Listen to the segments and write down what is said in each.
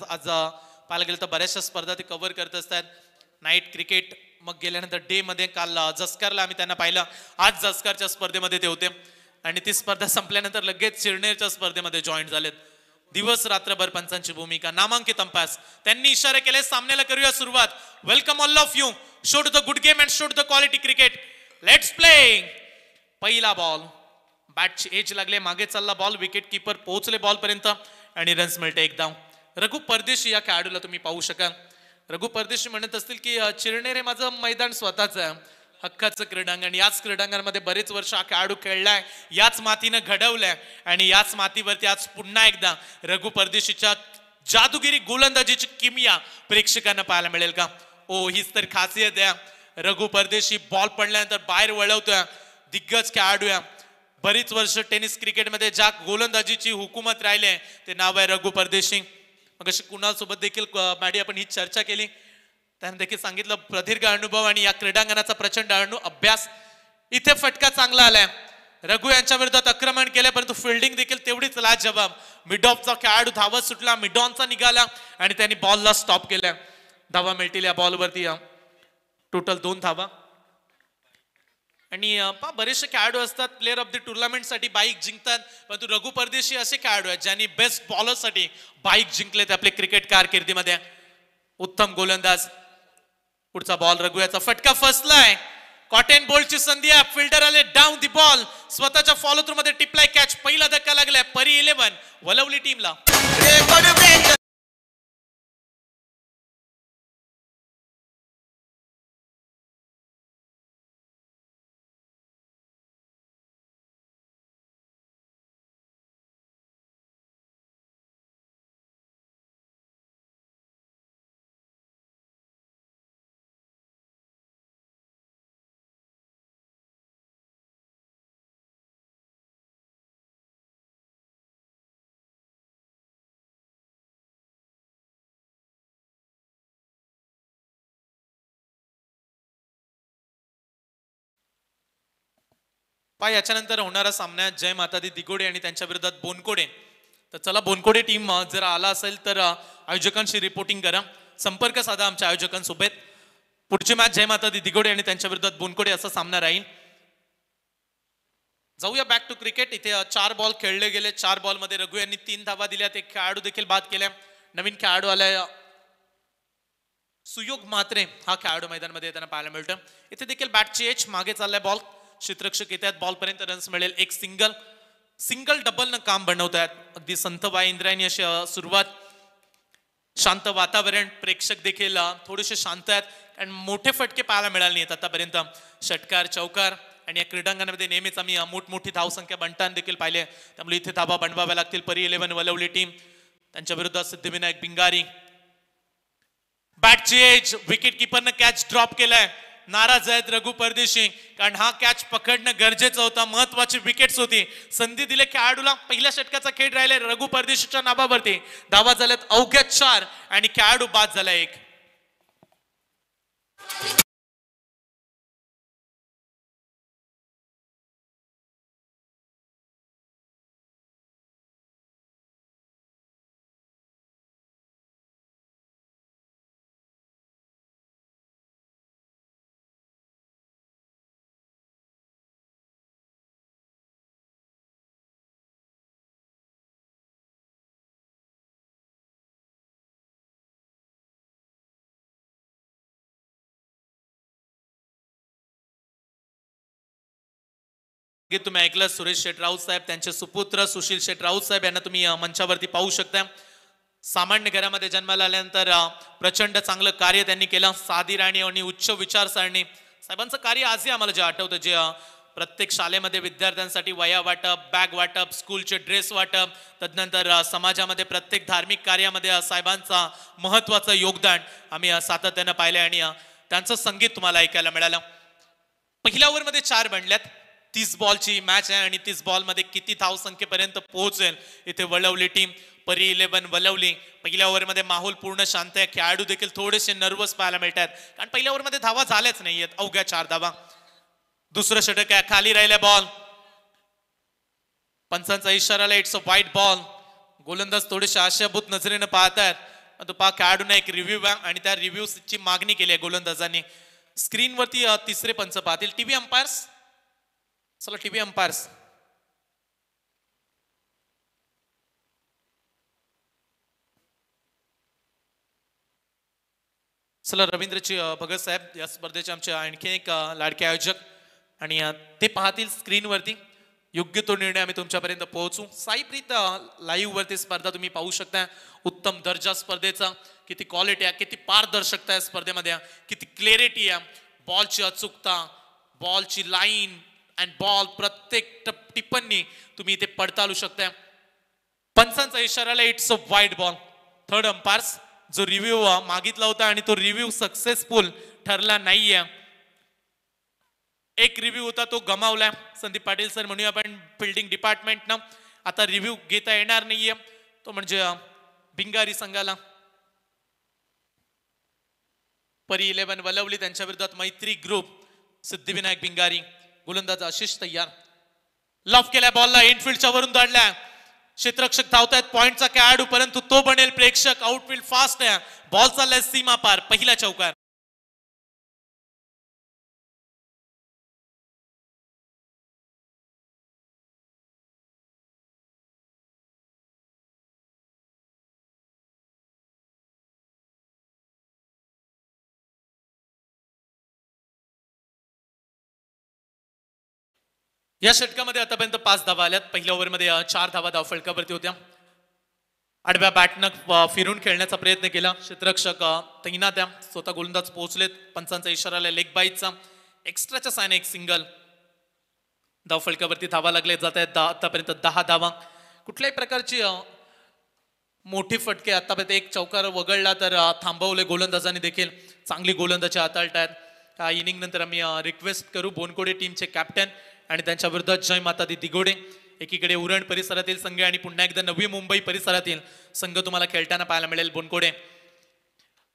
आज पाहायला गेलं तर बऱ्याचशा स्पर्धा ते कव्हर करत असतात. नाईट क्रिकेट, मग गेल्यानंतर डे मध्ये काल जसकारला आम्ही त्यांना पाहिलं. आज जसकारच्या स्पर्धेमध्ये ते होते आणि ती स्पर्धा संपल्यानंतर लगेच चिरनेरच्या स्पर्धेमध्ये जॉईन झालेत. दिवस रात्रभर पंचांची भूमिका, नामांकित अंपायर्स. त्यांनी इशारे केले, सामन्याला करूया सुरुवात. Welcome all of you, show to the good game and show to the quality cricket. Let's play. पहिला बॉल, बॅटची एज लागले, मागे चालला बॉल, विकेट किपर पोहोचले बॉल पर्यंत आणि रन्स मिळते एक धाव. रघु परदेशी या खेळाडूला तुम्ही पाहू शकाल. रघु परदेशी म्हणत असतील की चिरनेर हे माझं मैदान स्वतःच आहे, हक्काचं क्रीडांगण. याच क्रीडांगणामध्ये बरेच वर्ष हा खेळाडू खेळलाय, याच मातीनं घडवलंय आणि याच मातीवरती आज पुन्हा एकदा रघु परदेशीच्या जादूगिरी गोलंदाजीची किमया प्रेक्षकांना पाहायला मिळेल का? ओ, हीच तर खासियत आहे. रघु परदेशी बॉल पडल्यानंतर बाहेर वळवतोय, दिग्गज खेळाडू आहे. बरीच वर्ष टेनिस क्रिकेटमध्ये ज्या गोलंदाजीची हुकूमत राहिले ते नाव आहे रघु परदेशी. मग अशी कुणाल सोबत देखील मॅडी आपण ही चर्चा केली, त्याने देखील सांगितलं प्रदीर्घ अनुभव आणि या क्रीडांगणाचा प्रचंड अभ्यास. इथे फटका चांगला आलाय, रघु यांच्या विरोधात आक्रमण केलं परंतु फिल्डिंग देखील तेवढीच लाजवाब. मिडॉफचा खेळाडू धावत सुटला, मिडॉनचा निघाला आणि त्यांनी बॉलला स्टॉप केल्या. धावा मिळतील या बॉलवरती, टोटल 2 धावा. आणि बरेचसे खेळाडू असतात प्लेअर ऑफ द टुर्नामेंट साठी बाईक जिंकतात, परंतु रघु परदेशी असे खेळाडू आहेत ज्यांनी बेस्ट बॉलर साठी बाईक जिंकलेत आपले क्रिकेट कारकिर्दीमध्ये. उत्तम गोलंदाज. पुढचा बॉल, रघु याचा फटका फसलाय. कॉटन बोल्टची संधी आहे, फिल्डर आले डाऊन दी बॉल, स्वतःच्या फॉलो थ्रू मध्ये टिपलाय कॅच. पहिला धक्का लागलाय परी 11 वलवली टीमला. याच्यानंतर होणारा सामना जय माता दी दिगोडे आणि त्यांच्या विरोधात बोनकोडे. तर चला, बोनकोडे टीम जर आला असेल तर आयोजकांशी रिपोर्टिंग करा, संपर्क साधा आमच्या आयोजकांसोबत. पुढची मॅच जय माता दी दिगोडे आणि त्यांच्या विरोधात बोनकोडे असा सामना राहील. जाऊया बॅक टू क्रिकेट. इथे 4 बॉल खेळले गेले, 4 बॉल मध्ये रघु यांनी 3 धावा दिल्या. ते खेळाडू देखील बाद केल्या. नवीन खेळाडू आलाय सुयोग म्हात्रे, हा खेळाडू मैदानामध्ये त्यांना पाहायला मिळतं. इथे देखील बॅटची एज, मागे चाललाय बॉल, क्षेत्ररक्षक येतात, बॉल पर्यंत रन्स मिळेल. एक सिंगल डबल न काम बनवतात. अगदी संतबाई इंद्रायणी अशी सुरुवात. शांत वातावरण, प्रेक्षक देखील थोडेसे शांत आहेत आणि मोठे फटके पाहायला मिळाले नाहीत आतापर्यंत. षटकार, चौकार आणि या क्रीडांगणामध्ये नेहमीच आम्ही मोठमोठी धावसंख्या बनताना देखील पाहिले, त्यामुळे इथे धावा बनवाव्या लागतील. परी 11 वलवली टीम, त्यांच्या विरोधात सिद्धिविनायक बिंगारी. बॅटची एज, विकेट किपरनं कॅच ड्रॉप केलाय. नाराज आहेत रघु परदेशी, कारण हा कॅच पकडणं गरजेचं होता, महत्वाची विकेट्स होती. संधी दिले खेळाडूला. पहिल्या षटकाचा खेळ राहिले रघु परदेशीच्या नावावरती. धावा झाल्यात अवघ्या 4 आणि खेळाडू बाद झाला 1. तुम्ही ऐकलं सुरेश शेट राऊत साहेब, त्यांचे सुपुत्र सुशील शेट राऊत साहेब यांना तुम्ही मंचावरती पाहू शकता. सामान्य घरामध्ये जन्माला आल्यानंतर प्रचंड चांगलं कार्य त्यांनी केलं. साधी राणी आणि उच्च विचारसरणी. साहेबांचं कार्य आजही आम्हाला जे आठवतं, जे प्रत्येक शाळेमध्ये विद्यार्थ्यांसाठी वह्या वाटप, बॅग वाटप, स्कूलचे ड्रेस वाटप, तदनंतर समाजामध्ये प्रत्येक धार्मिक कार्यामध्ये साहेबांचा महत्वाचं योगदान आम्ही सातत्यानं पाहिलं आणि त्यांचं संगीत तुम्हाला ऐकायला मिळालं. पहिल्या ओव्हरमध्ये 4 बनल्यात. 30 बॉलची मॅच आहे आणि 30 बॉलमध्ये किती धावसंख्येपर्यंत पोहोचेल इथे वळवली टीम. परी 11 वलवली. पहिल्या ओव्हरमध्ये माहोल पूर्ण शांत आहे. खेळाडू देखील थोडेसे नर्वस पाहायला मिळतात, कारण पहिल्या ओव्हरमध्ये धावा झाल्याच नाहीयेत, अवघ्या 4 धावा. दुसरं षटक आहे, खाली राहिला बॉल. पंचांचा इशारा, इट्स अ वाईट बॉल. गोलंदाज थोडेसे आशाभूत नजरेने पाहतात, तो पहा खेळाडूंना एक रिव्ह्यू आणि त्या रिव्ह्यूची मागणी केली आहे गोलंदाजांनी. स्क्रीनवरती तिसरे पंच पाहतील. टीव्ही अंपायर्स, चला टीव्ही अंपायर्स. चला रवींद्रची भगत साहेब या स्पर्धेचे आमचे आणखी एक लाडके आयोजक आणि ते पाहतील स्क्रीनवरती. योग्य तो निर्णय आम्ही तुमच्यापर्यंत पोहोचू. साईप्रीत लाईव्ह वरती स्पर्धा तुम्ही पाहू शकता. उत्तम दर्जा स्पर्धेचा, किती क्वालिटी आहे, किती पारदर्शकता आहे स्पर्धेमध्ये, किती क्लॅरिटी आहे, बॉलची अचूकता, बॉलची लाईन अँड बॉल प्रत्येक टिप्पणी तुम्ही इथे पडताळू शकता. पंचांचा इशाराला it's a wide ball. Third umpires जो रिव्ह्यू मागितला होता आणि तो रिव्ह्यू सक्सेसफुल ठरला नाहीये. एक रिव्ह्यू होता तो गमावला. संदीप पाटील सर म्हणूया आपण फिल्डिंग डिपार्टमेंटनं. आता रिव्ह्यू घेता येणार नाहीये तो म्हणजे भिंगारी संघाला. परी 11 वलवली त्यांच्या विरोधात मैत्री ग्रुप. सिद्धिविनायक भिंगारी, गोलंदाज आशिष तय्यार. लॉफ केल्या बॉलला, इनफिल्डच्या वरून धाडल्या. क्षेत्ररक्षक धावतायत पॉइंटचा खेळाडू, परंतु तो बनेल प्रेक्षक. आउटफील्ड फास्ट आहे, बॉल चाललाय सीमा पार. पहिला चौकार. या षटकामध्ये आतापर्यंत 5 धावा आल्यात. पहिल्या ओव्हरमध्ये 4 धावा धावफलकावरती होत्या. आडव्या बॅटनं फिरून खेळण्याचा प्रयत्न केला. क्षेत्ररक्षक तैनात आहे, स्वतः गोलंदाज पोहोचलेत. पंचांचा इशारा आला लेग बाईटचा. एक्स्ट्राच्या सायने एक सिंगल. धावफलकावरती धावा लागले जात आहेत. आतापर्यंत 10 धावा. कुठल्याही प्रकारची मोठी फटके आतापर्यंत एक चौकार वगळला तर थांबवले गोलंदाजांनी देखील. चांगली गोलंदाजी हाताळतायत. इनिंग नंतर आम्ही रिक्वेस्ट करू बोनकोडे टीमचे कॅप्टन आणि त्यांच्या विरुद्ध जय माता दी दिगोडे. एकीकडे उरण परिसरातील संघ आणि पुन्हा एकदा नवी मुंबई परिसरातील संघ तुम्हाला खेळताना पाहायला मिळेल. बोनकोडे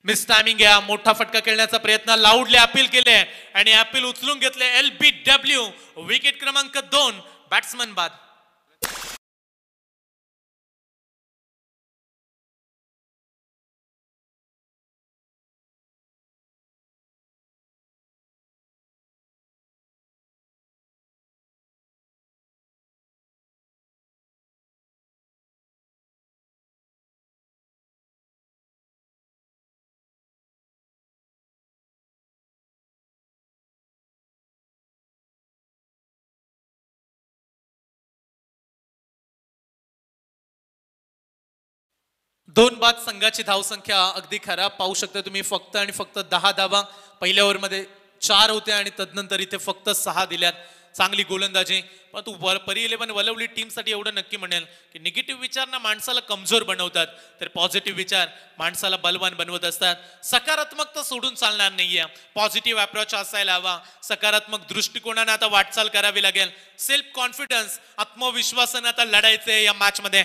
मिस टायमिंग आहे. मोठा फटका खेळण्याचा प्रयत्न, लाऊडली अपील केले आणि अपील उचलून घेतले. LBW विकेट क्रमांक 2. बॅट्समन बाद. दोन बाद संघाची धावसंख्या अगदी खराब पाहू शकता तुम्ही. फक्त आणि फक्त 10 धावा. पहिल्या ओव्हरमध्ये 4 होत्या आणि तदनंतर इथे फक्त 6 दिल्यात. चांगली गोलंदाजी. पण तू परी 11 वलवली टीमसाठी एवढं नक्की म्हणेल की निगेटिव्ह विचार ना माणसाला कमजोर बनवतात, तर पॉझिटिव्ह विचार माणसाला बलवान बनवत असतात. सकारात्मक तर सोडून चालणार नाहीये. पॉझिटिव्ह अप्रोच असायला हवा. सकारात्मक दृष्टिकोनाने आता वाटचाल करावी लागेल. सेल्फ कॉन्फिडन्स, आत्मविश्वासाने आता लढायचंय या मॅच मध्ये.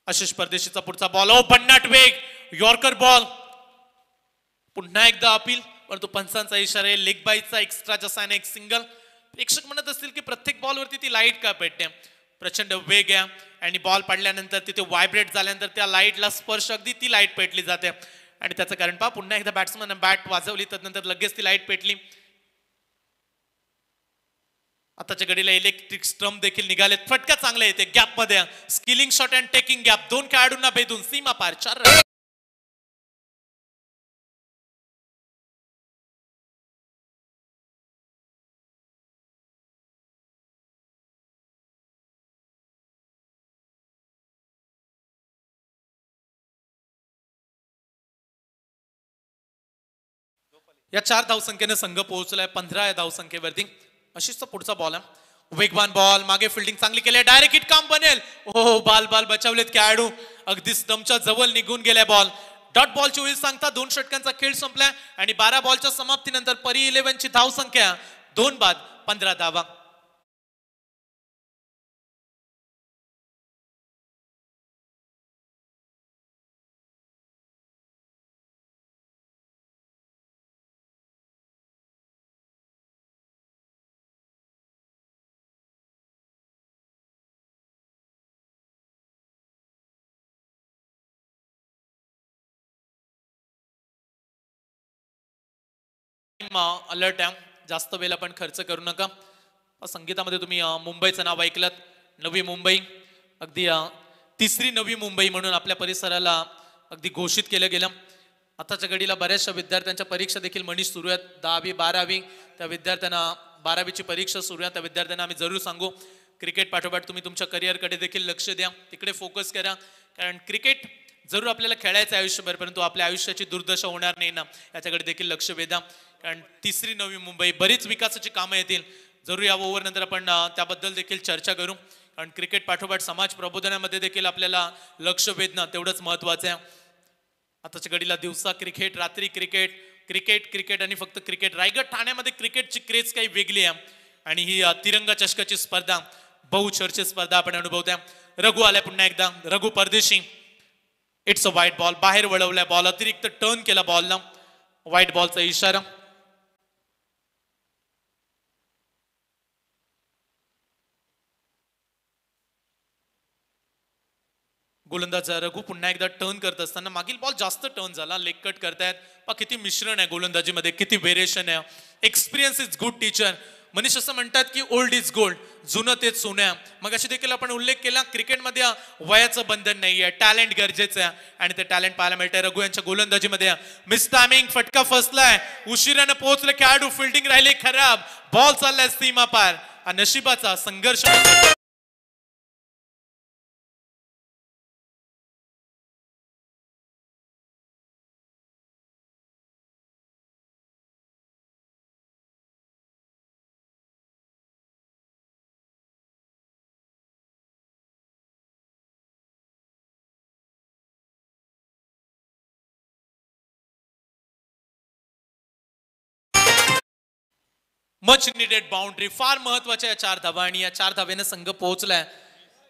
आशिष परदेशीचा पुढचा बॉल, ओ भन्नाट वेग, यॉर्कर बॉल. पुन्हा एकदा अपील, परंतु पंचांचा इशारा, लेग बाईटचा एक्स्ट्राच्या सायने एक सिंगल. प्रेक्षक म्हणत असतील की प्रत्येक बॉलवरती ती लाईट का पेटते. प्रचंड वेग आहे आणि बॉल पडल्यानंतर तिथे व्हायब्रेट झाल्यानंतर त्या लाईटला स्पर्श अगदी ती लाईट पेटली जाते. आणि त्याचं कारण पहा, पुन्हा एकदा बॅट्समन बॅट वाजवली तदनंतर लगेच ती लाईट पेटली. आताच्या घडीला इलेक्ट्रिक स्ट्रम देखील निघाले. फटका चांगला येते गॅप मध्ये. Skilling shot and taking gap. 2 खेळाडूंना भेदून सीमा पार. 4 रन. या 4 धावसंख्येने संघ पोहोचलाय 15 या धावसंख्येवरती. अशीच पुढचा बॉल आहे. वेगवान बॉल, मागे फिल्डिंग चांगली केली. डायरेक्ट हिट काम बनेल. हो, बाल बचावलेत खेळाडू. अगदी स्तंभच्या जवळ निघून गेलाय बॉल. डॉट बॉलची होईल सांगता. 2 षटकांचा खेळ संपलाय आणि 12 बॉलच्या समाप्तीनंतर परी 11 ची धावसंख्या 2 बाद 15 धावा. टीम अलर्ट आहे, जास्त वेळ आपण खर्च करू नका. संगीतामध्ये तुम्ही मुंबईचं नाव ऐकलं, नवी मुंबई, अगदी तिसरी नवी मुंबई म्हणून आपल्या परिसराला अगदी घोषित केलं गेलं. आताच्या घडीला बऱ्याचशा विद्यार्थ्यांच्या परीक्षा देखील मनीष सुरू आहेत, 10वी 12वी, त्या विद्यार्थ्यांना 12वीची परीक्षा सुरू आहे. त्या विद्यार्थ्यांना आम्ही जरूर सांगू, क्रिकेट पाठोपाठ तुम्ही तुमच्या करिअरकडे देखील लक्ष द्या, तिकडे फोकस करा. कारण क्रिकेट जरूर आपल्याला खेळायचं आयुष्यभर, परंतु आपल्या आयुष्याची दुर्दशा होणार नाही ना, याच्याकडे देखील लक्ष वेधा. कारण तिसरी नवी मुंबई, बरीच विकासाची कामं येतील. जरूर या ओव्हरनंतर आपण त्याबद्दल देखील चर्चा करू. कारण क्रिकेट पाठोपाठ समाज प्रबोधनामध्ये देखील आपल्याला लक्ष वेधणं तेवढंच महत्वाचं आहे. आताच्या घडीला दिवसा क्रिकेट, रात्री क्रिकेट, क्रिकेट क्रिकेट आणि फक्त क्रिकेट. रायगड ठाण्यामध्ये क्रिकेटची क्रेज काही वेगळी आहे आणि ही तिरंगा चषकाची स्पर्धा, बहुचर्चित स्पर्धा आपण अनुभवतोय. रघु आलाय पुन्हा एकदा, रघु परदेशी. इट्स अ व्हाईट बॉल, बाहेर वळवलाय बॉल, अतिरिक्त टर्न केला बॉलला, व्हाईट बॉलचा इशारा. गोलंदाज रघु पुन्हा एकदा टर्न करत असताना मागील बॉल जास्त टर्न झाला, लेग कट करतायत. किती मिश्रण आहे गोलंदाजीमध्ये, किती व्हेरिएशन आहे. Experience is good teacher. Manish असं म्हणतात की ओल्ड इज गोल्ड, जुनं तेच सोन्या. मग अशी देखील आपण उल्लेख केला, क्रिकेटमध्ये वयाचं बंधन नाहीये, टॅलेंट गरजेचं आहे आणि ते टॅलेंट पाहायला मिळतंय रघु यांच्या गोलंदाजीमध्ये. मिस टायमिंग, फटका फसलाय, उशिरानं पोहोचलं खेळाडू, फिल्डिंग राहिले खराब, बॉल चाललाय सीमा पार. नशिबाचा संघर्ष. मच निडेड बाउंड्री, फार महत्वाच्या या 4 धावा आणि या 4 धावेने संघ पोहोचलाय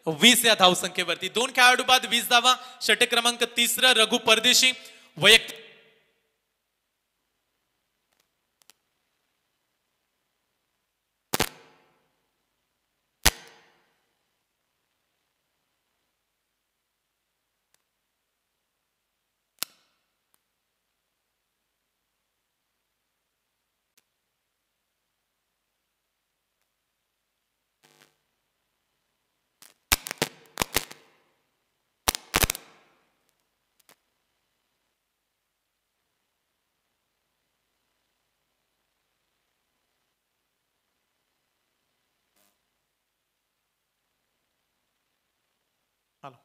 20 या धावसंख्येवरती. 2 खेळाडू बाद 20 धावा. षटक क्रमांक 3 रघु परदेशी. वैयक्तिक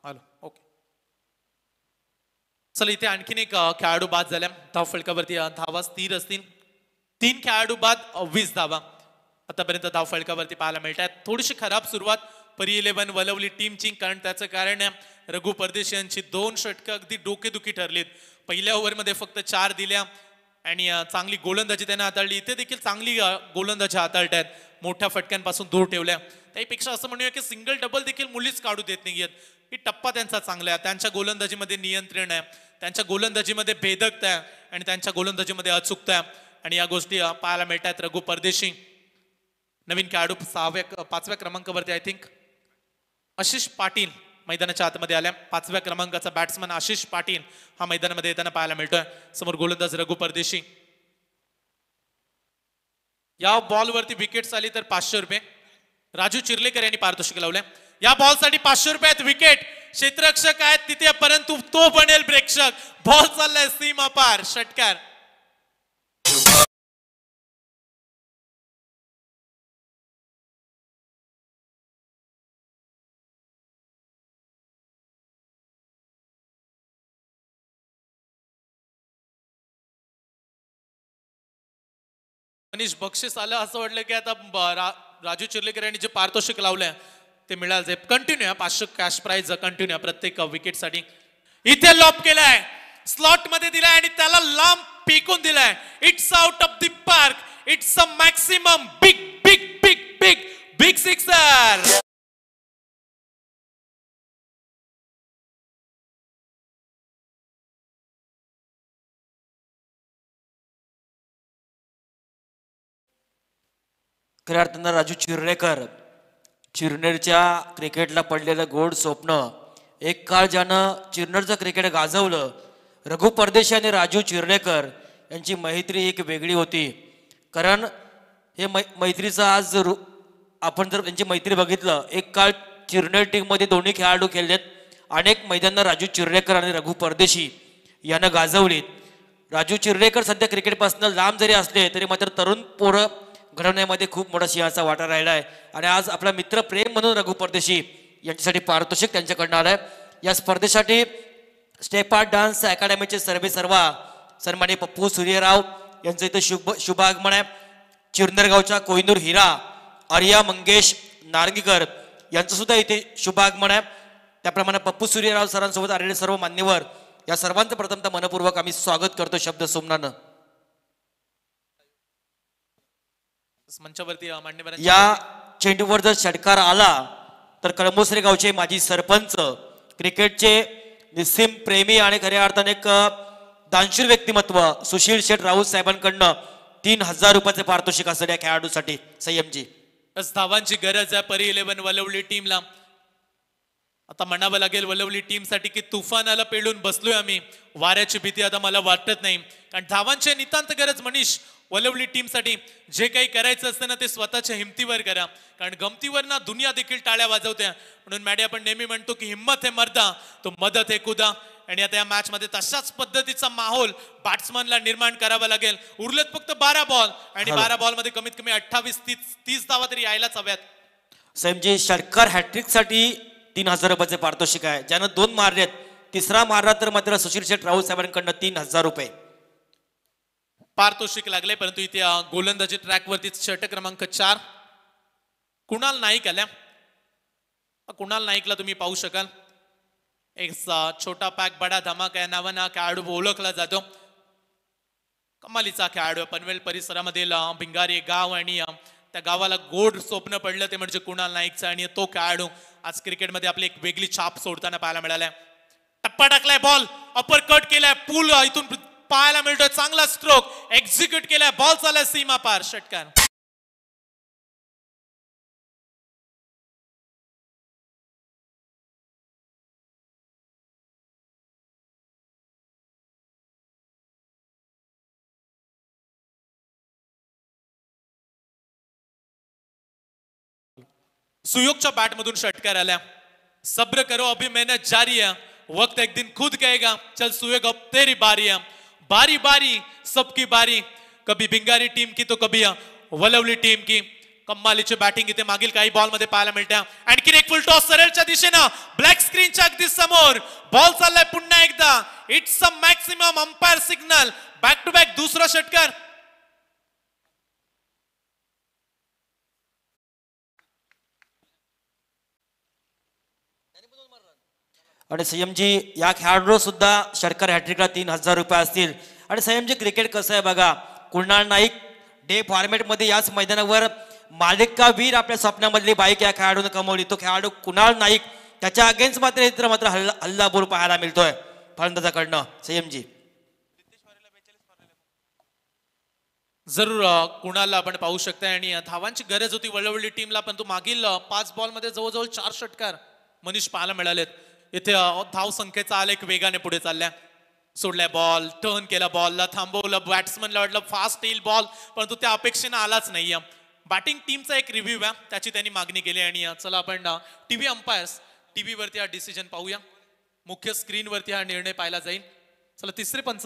आलो ओके. चला, इथे आणखीन एक खेळाडू बाद झाल्या. धाव फलकावरती धावा स्थिर असतील. 3 खेळाडू बाद 20 धावा आतापर्यंत धाव फलकावरती पाहायला मिळतात. थोडीशी खराब सुरुवात परी 11 वलवली टीमची, कारण त्याचं कारण आहे रघु परदेशी यांची 2 षटकं अगदी डोकेदुखी ठरलीत. पहिल्या ओव्हरमध्ये फक्त 4 दिल्या आणि चांगली गोलंदाजी त्यांना हाताळली. इथे देखील चांगली गोलंदाजी हाताळत आहेत, मोठ्या फटक्यांपासून दूर ठेवल्या. त्यापेक्षा असं म्हणूया की सिंगल डबल देखील मुलीच काढू देत नाहीयेत. ही टप्पा त्यांचा चांगला आहे, त्यांच्या गोलंदाजीमध्ये नियंत्रण आहे, त्यांच्या गोलंदाजीमध्ये भेदकता आहे आणि त्यांच्या गोलंदाजीमध्ये अचूकता आहे. आणि या गोष्टी पाहायला मिळतात. रघु परदेशी नवीन खेळाडू 5व्या क्रमांकावरती, आय थिंक आशिष पाटील मैदानाच्या आतमध्ये आल्या. 5व्या क्रमांकाचा बॅट्समन आशिष पाटील हा मैदानामध्ये येताना पाहायला मिळतोय. समोर गोलंदाज रघु परदेशी. या बॉलवरती विकेट आली तर 500 रुपये. राजू चिर्लेकर यांनी पारितोषिक लावले. या बॉलसाठी 500 रुपयात विकेट. क्षेत्ररक्षक आहेत तिथे, परंतु तो बनेल प्रेक्षक. बॉल चाललाय सीमा पार, षटकार. मनीष बक्षीस आलं असं वाटलं की आता राजू चिर्लेकर यांनी जे पारितोषिक लावलंय ते मिळालं. कंटिन्यू 500 कॅश प्राइज कंटिन्यू प्रत्येक विकेट साठी. इथे लॉप केलाय, स्लॉट मध्ये दिलाय आणि त्याला लांब फेकून दिलाय. It's out of the park. It's a maximum big big big big big sixer. खऱ्या अर्थानं राजू चिर्लेकर, चिरनेरच्या क्रिकेटला पडलेलं गोड स्वप्न. एक काळ ज्यानं चिरनेरचं क्रिकेट गाजवलं. रघु परदेशी आणि राजू चिर्लेकर यांची मैत्री एक वेगळी होती. कारण हे मैत्रीचं आज आपण जर त्यांची मैत्री बघितलं, एक काळ चिरनेर टीममध्ये दोन्ही खेळाडू खेळलेत. अनेक मैदानात राजू चिर्रेकर आणि रघु परदेशी यांना गाजवलीत. राजू चिर्रेकर सध्या क्रिकेटपासून लांब जरी असले तरी मात्र तरुण पोरं घडवण्यामध्ये खूप मोठा सिंहाचा वाटा राहिला आहे. आणि आज आपला मित्र प्रेम म्हणून रघु परदेशी यांच्यासाठी पारितोषिक त्यांच्याकडनं आलं आहे. या स्पर्धेसाठी स्टेप आर्ट डान्स अकॅडमीचे सर्वेसर्वा सन्माननीय पप्पू सूर्यराव यांचं इथं शुभ आगमन आहे. चिरनेर गावच्या कोहिनूर हिरा आर्या मंगेश नार्गीकर यांचं सुद्धा इथे शुभ आगमन आहे. त्याप्रमाणे पप्पू सूर्यराव सरांसोबत आलेले सर्व मान्यवर या सर्वांचं प्रथमतः मनपूर्वक आम्ही स्वागत करतो शब्द सोमनानं. मंचावरती मान्यवर या चेंडूवर जर षटकार आला तर कळमोसरे गावचे माजी सरपंच, क्रिकेटचे निस्सीम प्रेमी आणि खऱ्या अर्थाने एक दानशूर व्यक्तिमत्व सुशील शेठ राऊत साहेबांकडनं 3000 रुपयाचे पारितोषिक असेल या खेळाडूसाठी. संयमजी, धावांची गरज आहे परी 11 वलवली टीमला. आता म्हणावं लागेल वलवली टीम साठी की तुफानाला पेलून बसलोय आम्ही. वाऱ्याची भीती आता मला वाटत नाही, कारण धावांची नितांत गरज. मनीष, वलवली टीम साठी जे काही करायचं असतं ना ते स्वतःच्या हिमतीवर करा, कारण गमतीवर ना दुनिया देखील टाळ्या वाजवत्या. म्हणून मॅडी आपण नेहमी म्हणतो की हिम्मत है मर्दा तो मदत है खुदा. आणि आता या मॅच मध्ये तशाच पद्धतीचा माहोल बॅट्समनला निर्माण करावा लागेल. उरलेत फक्त 12 बॉल आणि 12 बॉल मध्ये कमीत कमी 28-30 धावा तरी यायलाच हव्यात. संयमजी, षटकार हॅट्रिक साठी 3000 रुपयाचे पारितोषिक आहे. ज्यानं 2 मारलेत, तिसरा मारला तर मात्र सुशील शेठ राऊत साहेबांकडनं 3000 रुपये पारितोषिक लागले. परंतु इथे गोलंदाजी ट्रॅक वरती षटक क्रमांक 4 कुणाल नाईक आल्या. कुणाल नाईकला तुम्ही पाहू शकाल. एक छोटा पॅक बडा धमाका या नावानं खेळाडू ओळखला जातो. कमालीचा खेळाडू. पनवेल परिसरामधील भिंगारी गाव आणि त्या गावाला गोड स्वप्न पडलं ते म्हणजे कुणाल नाईकचं. आणि तो खेळाडू आज क्रिकेटमध्ये आपली एक वेगळी छाप सोडताना पाहायला मिळालाय. टप्पा टाकलाय, बॉल अपर कट केलाय, पूल इथून पाहायला मिळतोय. चांगला स्ट्रोक एक्झिक्यूट केलाय, बॉल चाललाय सीमा पार. षटकार. सुयोगच्या बॅट मधून षटकार आल्या. सब्र करो अभी मेहनत जारी है, वक्त एक दिन खुद कहेगा चल सुयोग अब तेरी बारी है. बारी बारी सबकी बारी, कभी भिंगारी टीम की तो कभी वलवली टीम की. कम्मालीची बॅटिंग इथे मागील काही बॉल मध्ये पाहायला मिळते. आणखीन एक फुल टॉस सरळच्या दिशेनं ब्लॅक स्क्रीनच्या अगदी समोर. बॉल चाललाय पुन्हा एकदा. It's a maximum umpire signal. Back to back दुसरा षटकार. आणि संयमजी, या खेळाडू सुद्धा षटकार हॅट्रिकला 3000 रुपये असतील. आणि संयमजी, क्रिकेट कसं आहे बघा. कुणाल नाईक डे फॉर्मॅट मध्ये याच मैदानावर मालिका वीर आपल्या स्वप्नामधली बाईक या खेळाडूने कमवली. तो खेळाडू कुणाल नाईक, त्याच्या अगेन्स्ट मात्र हल्ला बोल पाहायला मिळतोय फलंदाजाकडनं. संयमजी, जरूर कुणाला आपण पाहू शकता. आणि धावांची गरज होती वळवळी टीमला, पण तो मागील 5 बॉल मध्ये जवळजवळ 4 षटकार मनीष पाहायला मिळालेत. इथे धाव संख्येचा आलेख वेगाने पुढे चालल्या. सोडलाय बॉल, टर्न केला, बॉलला थांबवलं. बॅट्समनला वाटलं फास्ट येईल बॉल, परंतु त्या अपेक्षेनं आलाच नाही. बॅटिंग टीमचा एक रिव्ह्यू आहे, त्याची त्यांनी मागणी केली. आणि चला आपण टीव्ही अंपायर्स, टीव्ही वरती हा डिसिजन पाहूया. मुख्य स्क्रीनवरती हा निर्णय पाहिला जाईल. चला तिसरे पंच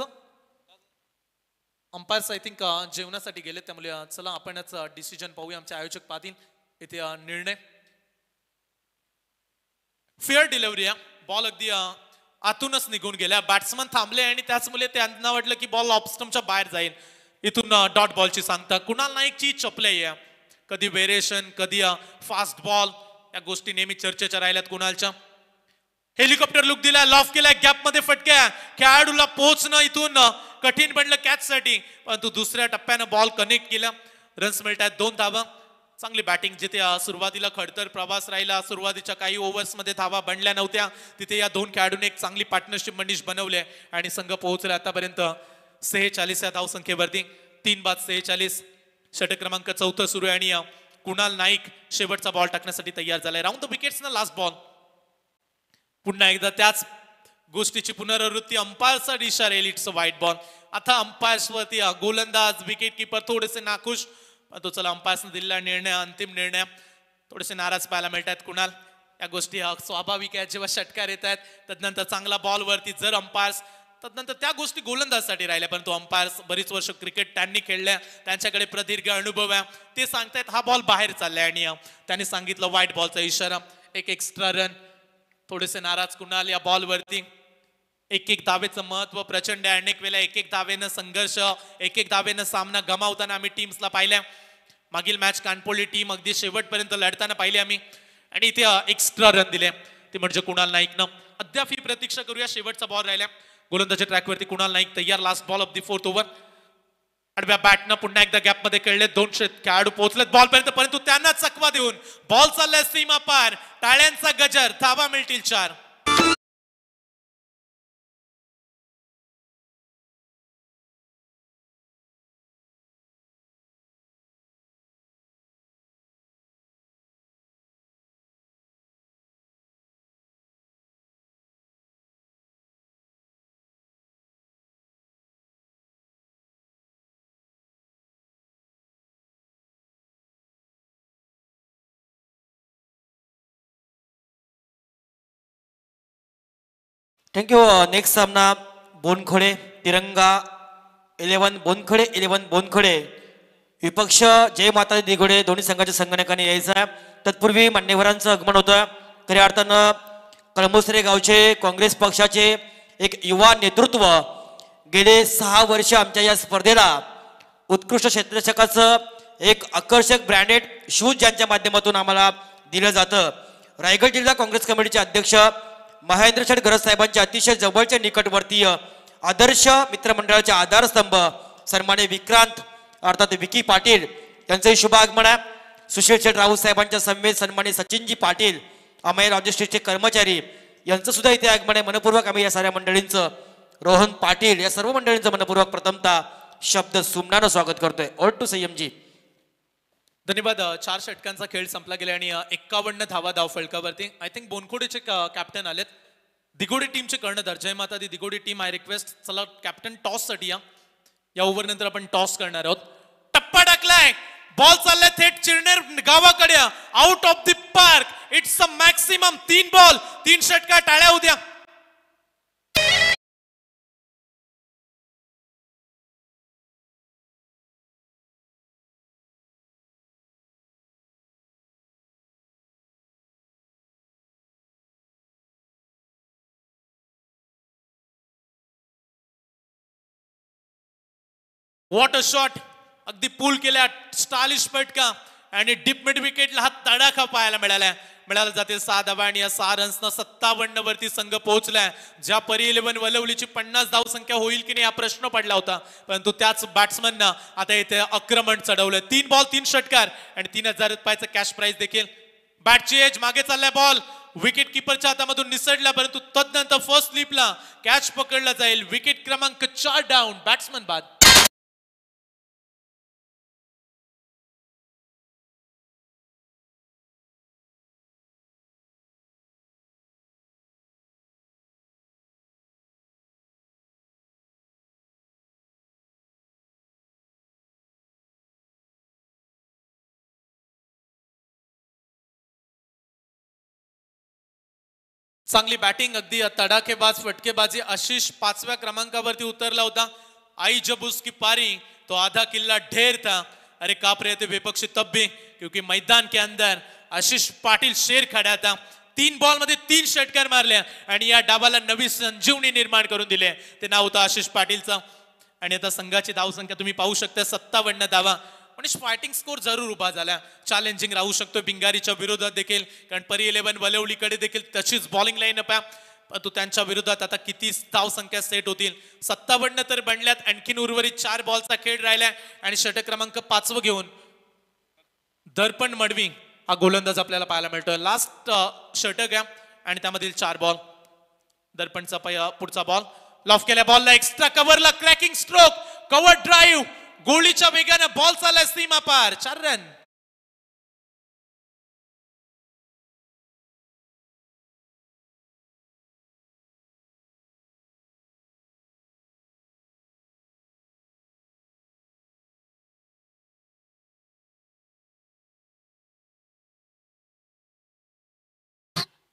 अंपायर्स आय थिंक जेवणासाठी गेले, त्यामुळे चला आपणच डिसिजन पाहूया. आमचे आयोजक पाहतील इथे निर्णय. फेअर डिलिव्हरी आहे. बॉल अगदी आतूनच निघून गेला. बॅट्समन थांबले आणि त्याचमुळे त्यांना वाटलं की बॉल ऑफस्टंपच्या बाहेर जाईल. इथून डॉट बॉलची सांगता. कुणाल नाईकची चपले आहे. कधी वेरिएशन, कधी फास्ट बॉल, या गोष्टी नेहमी चर्चेच्या राहिल्यात कुणालच्या. हेलिकॉप्टर लुक दिलाय, लॉफ केलाय, गॅप मध्ये फटक्या. खेळाडूला पोहोचणं इथून कठीण बनलं कॅच साठी, परंतु दुसऱ्या टप्प्यानं बॉल कनेक्ट केला. रन्स मिळतात 2 धावा. चांगली बॅटिंग. जिथे सुरुवातीला खडतर प्रवास राहिला, सुरुवातीच्या काही ओव्हर्स मध्ये धावा बनल्या नव्हत्या, तिथे या 2 खेळाडूंनी एक चांगली पार्टनरशिप मनीष बनवली आणि संघ पोहोचला आतापर्यंत 46 या धावसंख्येवरती. 3-46. षटक क्रमांक 4 सुरू आहे आणि कुणाल नाईक शेवटचा बॉल टाकण्यासाठी तयार झालाय. राऊंड द विकेट्स ना लास्ट बॉल. पुन्हा एकदा त्याच गोष्टीची पुनरावृत्ती अंपायरचा इशारा येईल. इट्स अ वाईट बॉल. आता अंपायर्स वरती गोलंदाज विकेट किपर थोडेसे नाखुश, तो चला अंपायर्सने दिलेला निर्णय अंतिम निर्णय थोडेसे नाराज पाहायला मिळतात. कुणाल या गोष्टी स्वाभाविक आहेत जेव्हा षटकार येत आहेत. तदनंतर चांगला बॉल वरती जर अंपायर्स तदनंतर त्या गोष्टी गोलंदाजसाठी राहिल्या, परंतु अंपायर्स बरीच वर्ष क्रिकेट त्यांनी खेळल्या, त्यांच्याकडे प्रदीर्घ अनुभव आहे, ते सांगतायत हा बॉल बाहेर चाललाय आणि त्यांनी सांगितलं व्हाईट बॉलचा इशारा. एक एक्स्ट्रा रन. थोडेसे नाराज कुणाल या बॉल वरती. एक धावेचं महत्व प्रचंड आहे. अनेक वेळा एक धावेनं संघर्ष, एक धावेनं सामना गमावताना आम्ही टीम्सला पाहिल्या. मागील मॅच कानपोली टीम अगदी शेवटपर्यंत लढताना पाहिले आम्ही, आणि इथे एक्स्ट्रा रन दिले ते म्हणजे कुणाल नाईकनं. अद्याप ही प्रतीक्षा करूया. शेवटचा बॉल राहिला गोलंदाजी ट्रॅकवरती. कुणाल नाईक तयार. Last ball of the fourth over. आडव्या बॅटनं पुन्हा एकदा गॅपमध्ये खेळले. 200 खेळाडू पोहोचलेत बॉल पर्यंत, परंतु त्यांना चकवा देऊन बॉल चाललाय सीमा पार. टाळ्यांचा गजर. धावा मिळतील 4. थँक्यू. नेक्स्ट सामना बोनखडे तिरंगा 11 बोनखडे 11 बोनखडे विपक्ष जय माता दिघोडे दोन्ही संघाच्या संगणकाने यायचं आहे. तत्पूर्वी मान्यवरांचं आगमन होतं. खऱ्या अर्थानं कळमुसरे गावचे काँग्रेस पक्षाचे एक युवा नेतृत्व गेले 6 वर्ष आमच्या या स्पर्धेला उत्कृष्ट क्षेत्ररक्षकाचं एक आकर्षक ब्रँडेड शूज ज्यांच्या माध्यमातून आम्हाला दिलं जातं. रायगड जिल्हा काँग्रेस कमिटीचे अध्यक्ष महेंद्र शेठ गरज साहेबांच्या अतिशय जवळचे निकटवर्तीय आदर्श मित्रमंडळाचे आधारस्तंभ सन्मान्य विक्रांत अर्थात विकी पाटील यांचंही शुभ आगमन आहे. सुशील शेठ राऊत साहेबांच्या समवेत सन्मान्य सचिनजी पाटील अमेय लॉजिस्टिक्सचे कर्मचारी यांचं सुद्धा इथे आगमन आहे. मनपूर्वक आम्ही या साऱ्या मंडळींचं, रोहन पाटील या सर्व मंडळींचं मनपूर्वक प्रथमतः शब्द सुमनानं स्वागत करतोय. Over to Sanyam ji. धन्यवाद. 4 षटकांचा खेळ संपला गेला आणि 51 धावा धाव फलकावरती. आय थिंक बोनखोडेचे कॅप्टन आलेत. दिघोडी टीमचे कर्णधार जय माता दी दिघोडी टीम. आय रिक्वेस्ट चला कॅप्टन टॉस साठी या ओव्हर नंतर आपण टॉस करणार आहोत. टप्पा टाकलाय. बॉल चाललाय थेट चिरनेर गावाकडे. Out of the park. It's a maximum 3 ball 3 षटकार. टाळ्या उद्या. What a shot. अगदी पूल केल्या स्टालिश फटका आणि डीप मिड विकेटला हा तडाखा पाहायला मिळाला जाते. 6 धावा आणि या 6 रन्सनं 57 वरती संघ पोहोचलाय. ज्या परी 11 वलवलीची 50 धाव संख्या होईल की नाही हा प्रश्न पडला होता, परंतु त्याच बॅट्समननं आता इथे आक्रमण चढवलं. 3 बॉल 3 षटकार आणि 3000 रुपयाचं कॅश प्राइज देखील. बॅटची एज मागे चाललाय. बॉल विकेट किपरच्या हातामधून निसटला, परंतु तदनंतर फर्स्ट स्लिपला कॅच पकडला जाईल. विकेट क्रमांक 4 डाऊन. बॅट्समन बाद. चांगली बॅटिंग, अगदी तडाखेबाज फटकेबाजी. आशिष 5व्या क्रमांकावरती उतरला होता. आई जब उसकी पारी तो आधा किल्ला ढेर था. अरे काप रहे थे विपक्षी तब भी, क्योंकि मैदान के अंदर आशिष पाटील शेर खड़ा था. 3 बॉल मध्ये 3 षटकार मारले आणि या डावाला नवी संजीवनी निर्माण करून दिले. ते नाव होतं आशिष पाटीलचं. आणि आता संघाची धावसंख्या तुम्ही पाहू शकता 57 धावा. म्हणजे फायटिंग स्कोर जरूर उभा झाला. चॅलेंजिंग राहू शकतो बिंगारीच्या विरोधात देखील, कारण परी 11 वलवलीकडे देखील तशीच बॉलिंग लाईन अप आहे. परंतु त्यांच्या विरोधात आता किती धाव संख्या सेट होतील. 57 तर बनल्यात. आणखीन उर्वरित 4 बॉलचा खेळ राहिलाय आणि षटक क्रमांक 5 घेऊन दर्पण मडवी हा गोलंदाज आपल्याला पाहायला मिळतोय. लास्ट षटक आहे आणि त्यामधील 4 बॉल. दर्पणचा पुढचा बॉल लॉफ केल्या. बॉलला एक्स्ट्रा कव्हरला क्रॅकिंग स्ट्रोक, कव्हर ड्राईव्ह, गोळीच्या वेगाने बॉल चाललाय सीमा पार. 4 रन.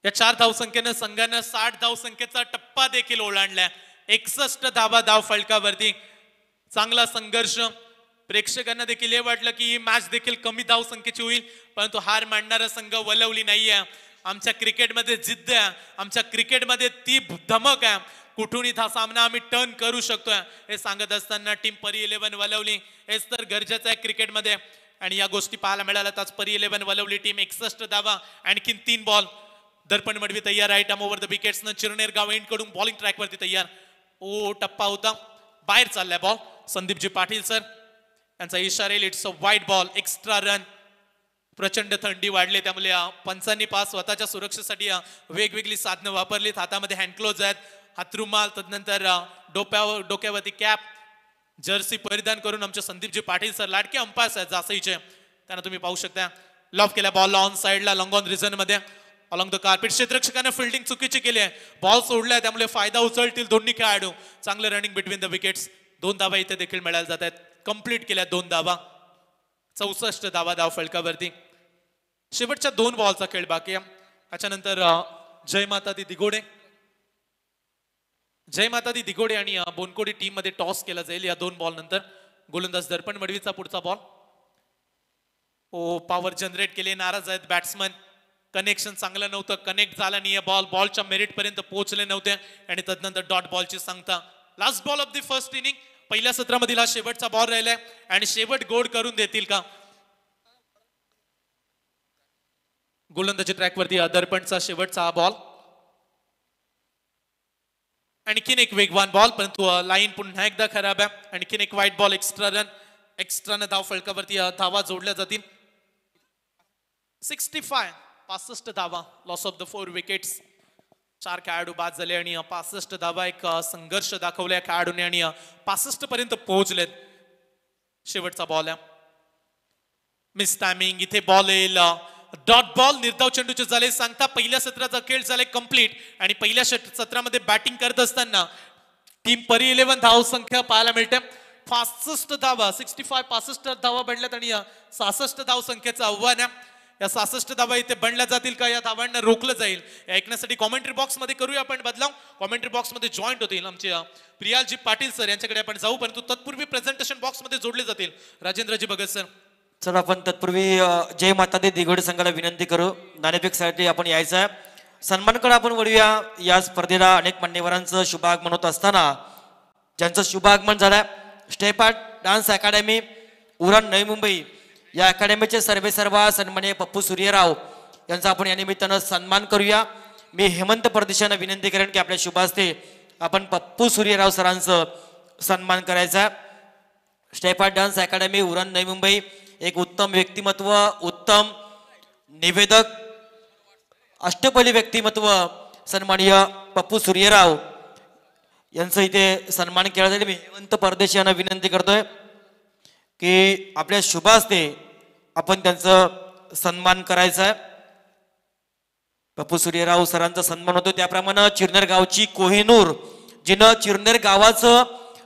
या 4 धावसंख्येनं संघानं 60 धावसंख्येचा टप्पा देखील ओलांडलाय. 61 धावा धाव फलकावरती. चांगला संघर्ष. प्रेक्षकांना देखील हे वाटलं की ही मॅच देखील कमी धावसंख्येची होईल, परंतु हार मानणारा संघ वलवली नाहीये. आमच्या क्रिकेटमध्ये जिद्द आहे, आमच्या क्रिकेटमध्ये ती धमक आहे, कुठूनही हा सामना आम्ही टर्न करू शकतोय हे सांगत असताना टीम परी 11 वलवली. हेच तर गरजेचं आहे क्रिकेटमध्ये आणि या गोष्टी पाहायला मिळाल्या. आज परी 11 वलवली टीम. 61 धावा, आणखीन 3 बॉल. दर्पण मडवी तयार आहे. टर्म ओव्हर द विकेट्स न चिरनेर गाव एंड कडून बॉलिंग ट्रॅक वरती तयार. ओ टप्पा होता, बाहेर चाललाय बॉल. संदीपजी पाटील सर यांचा इशारा येईल. It's a wide ball. Extra run. प्रचंड थंडी वाढली त्यामुळे पंचांनी पास स्वतःच्या सुरक्षेसाठी वेगवेगळी साधनं वापरलीत. हातामध्ये हँडक्लोज आहेत, हातरुमाल, तदनंतर डोक्यावरती कॅप, जर्सी परिधान करून आमचे संदीपजी पाटील सर लाडके अंपायर्स आहेत जासईचे. त्यांना तुम्ही पाहू शकता. लॉफ केला बॉल ऑन साइडला, लॉंग ऑन रिझन मध्ये अलॉंग द कार्पेट. क्षेत्ररक्षकाने फिल्डिंग चुकीची केली आहे. बॉल सोडलाय त्यामुळे फायदा उचलतील दोन्ही खेळाडू. चांगलं रनिंग बिटवीन द विकेट्स. 2 धावा इथे देखील मिळायला जात आहेत. कंप्लीट केल्या 2 धावा. 64 धावा धाव फलकावरती. शेवटच्या 2 बॉलचा खेळ बाकी आहे. त्याच्यानंतर जय माता दी दिगोडे आणि बोनकोडी टीम मध्ये टॉस केला जाईल या 2 बॉल नंतर. गोलंदाज दर्पण मडवीचा पुढचा बॉल. ओ पॉवर जनरेट केले, नाराज आहेत बॅट्समन. कनेक्शन चांगलं नव्हतं, कनेक्ट झाला नाही बॉल. बॉलच्या मेरिट पर्यंत पोहोचले नव्हते आणि तदनंतर डॉट बॉलची सांगता. Last ball of the first inning. पहिल्या सत्रामधील हा शेवटचा बॉल राहिलाय आणि शेवट गोड करून देतील का? गोलंदाजी ट्रॅक वरती दर्पणचा शेवटचा हा बॉल. आणखीन एक वेगवान बॉल, परंतु लाईन पुन्हा एकदा खराब आहे. आणखीन एक वाईट बॉल. Extra run. एक्स्ट्रानं धाव फलकावरती धावा जोडल्या जातील. 65 धावा. Loss of the 4 wickets. 4 खेळाडू बाद झाले आणि 65 धावा. एक संघर्ष दाखवल्या खेळाडूने आणि 65 पर्यंत पोहोचलेत. शेवटचा बॉल आहे. Miss timing. इथे बॉल येईल. Dot ball. निर्धाव चेंडूचे झाले सांगता. पहिल्या सत्राचा खेळ झाले कंप्लीट आणि पहिल्या सत्रामध्ये बॅटिंग करत असताना टीम परी 11 धाव संख्या पाहायला मिळते. 65 धावा. 65 धावा बनल्यात आणि 66 धाव संख्येचं आव्हान आहे. या 66 धावा इथे बनल्या जातील का? या धावांना रोखलं जाईल? ऐकण्यासाठी कॉमेंट्री बॉक्स मध्ये करूया आपण बदलाव. कॉमेंट्री बॉक्स मध्ये जॉईंट होतील आमचे प्रियालजी पाटील सर, यांच्याकडे आपण जाऊ, परंतु तत्पूर्वी प्रेझेंटेशन बॉक्स मध्ये जोडले जातील राजेंद्रजी भगत सर. चला आपण तत्पूर्वी जय माता दी दिगोडे संघाला विनंती करू, नाणेफेकसाठी आपण यायचं आहे. सन्मानकडे आपण वळूया. या स्पर्धेला अनेक मान्यवरांचं शुभागमन होत असताना ज्यांचं शुभागमन झालंय, step art dance academy Uran Navi Mumbai या अकॅडमीचे सर्वेसर्वा सन्माननीय पप्पू सूर्यराव यांचा आपण या निमित्तानं सन्मान करूया. मी हेमंत परदेशांना विनंती करेन की आपल्या शुभ हस्ते आपण पप्पू सूर्यराव सरांचं सन्मान करायचा. Step art dance academy Uran Navi Mumbai एक उत्तम व्यक्तिमत्व, उत्तम निवेदक, अष्टपैली व्यक्तिमत्व सन्माननीय पप्पू सूर्यराव यांचं इथे सन्मान केला जाईल. मी हेमंत परदेशी यांना विनंती करतोय की आपल्या शुभ हस्ते आपण त्यांचं सन्मान करायचं आहे. पप्पू सूर्यराव सरांचा सन्मान होतो. त्याप्रमाणे चिरनेर गावची कोहिनूर, जिनं चिरनेर गावाचं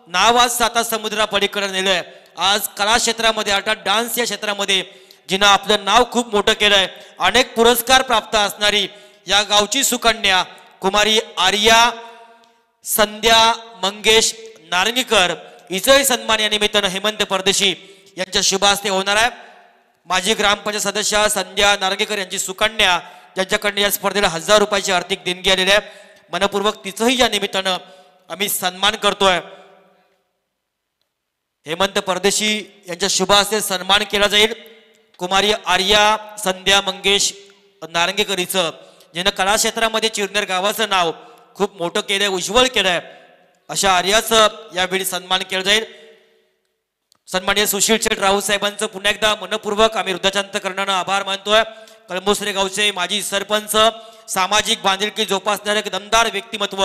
नाव आज 7 समुद्रा पलीकडे नेलंय. आज कला क्षेत्रामध्ये अर्थात डान्स या क्षेत्रामध्ये जिनं आपलं नाव खूप मोठं केलंय, अनेक पुरस्कार प्राप्त असणारी या गावची सुकन्या कुमारी आर्या संध्या मंगेश नारंगीकर हिचंही सन्मान या निमित्तानं हेमंत परदेशी यांच्या शुभ हस्ते होणार आहे. माजी ग्रामपंचायत सदस्य संध्या नारंगीकर यांची सुकन्या, ज्यांच्याकडनं या स्पर्धेला 1000 रुपयाची आर्थिक देणगी आलेली आहे, मनपूर्वक तिचंही या निमित्तानं आम्ही सन्मान करतोय. हेमंत परदेशी यांच्या शुभ हस्ते सन्मान केला जाईल. कुमारी आर्या संध्या मंगेश नारंगीकर हिचं, ज्यानं कला क्षेत्रामध्ये चिरनेर गावाचं नाव खूप मोठं केलंय, उज्ज्वल केलंय, अशा आर्याचं यावेळी सन्मान केला जाईल. सन्माननीय सुशील शेठ राऊत साहेबांचं पुन्हा एकदा मनपूर्वक आम्ही हृदयाचंतकरणानं आभार मानतोय. कळंबोसरे गावचे माजी सरपंच, सामाजिक बांधिलकी जोपासणारे एक दमदार व्यक्तिमत्व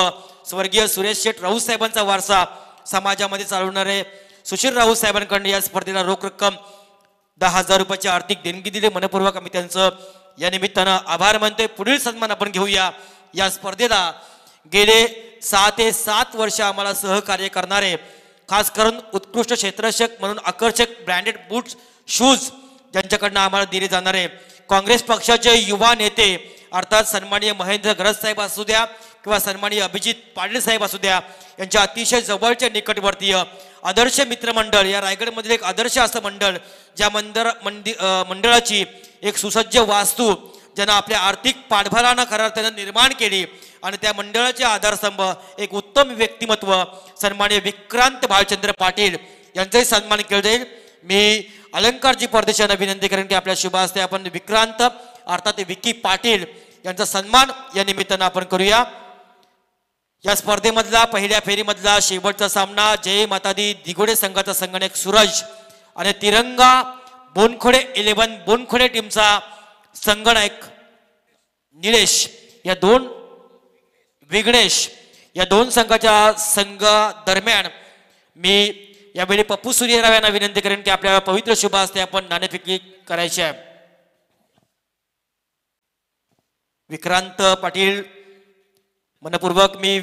स्वर्गीय सुरेश शेठ राऊत साहेबांचा वारसा समाजामध्ये चालवणारे सुशील राऊत साहेबांकडून या स्पर्धेला रोख रक्कम 10,000 रुपयाची आर्थिक देणगी दिली. मनपूर्वक आम्ही त्यांचं या निमित्तानं आभार मानतोय. पुढील सन्मान आपण घेऊया. या स्पर्धेला गेले 6 ते 7 वर्ष आम्हाला सहकार्य करणारे, खास करून उत्कृष्ट क्षेत्ररक्षक म्हणून आकर्षक ब्रँडेड बूट्स शूज ज्यांच्याकडनं आम्हाला दिले जाणारे काँग्रेस पक्षाचे युवा नेते अर्थात सन्माननीय महेंद्र गरज साहेब असू द्या किंवा सन्माननीय अभिजित पाटील साहेब असू द्या, यांच्या अतिशय जवळचे निकटवर्तीय आदर्श मित्रमंडळ, या रायगडमधील एक आदर्श असं मंडळ, ज्या मंडळाची एक सुसज्ज वास्तू ज्यांना आपल्या आर्थिक पाठबळानं खऱ्या अर्थानं निर्माण केली आणि त्या मंडळाचे आधारस्तंभ एक उत्तम व्यक्तिमत्व सन्माननीय विक्रांत भालचंद्र पाटील यांचाही सन्मान केला जाईल. मी अलंकारजी परदेशी यांना विनंती करेन की आपल्या शुभ हस्ते आपण विक्रांत अर्थात विकी पाटील यांचा सन्मान या निमित्तानं आपण करूया. या स्पर्धेमधला पहिल्या फेरीमधला शेवटचा सामना जय माता दी दिगोडे संघाचा संगणक सूरज आणि तिरंगा बोनखोडे 11 बोनखोडे टीमचा संगणक निलेश या दोन विघ्नेश या दोन संघाच्या संघ दरम्यान मी यावेळी पप्पू सूर्यराव यांना विनंती करेन की आपल्या पवित्र शुभ हस्ते आपण नाणेफेकी करायची आहे. विक्रांत पाटील मनपूर्वक मी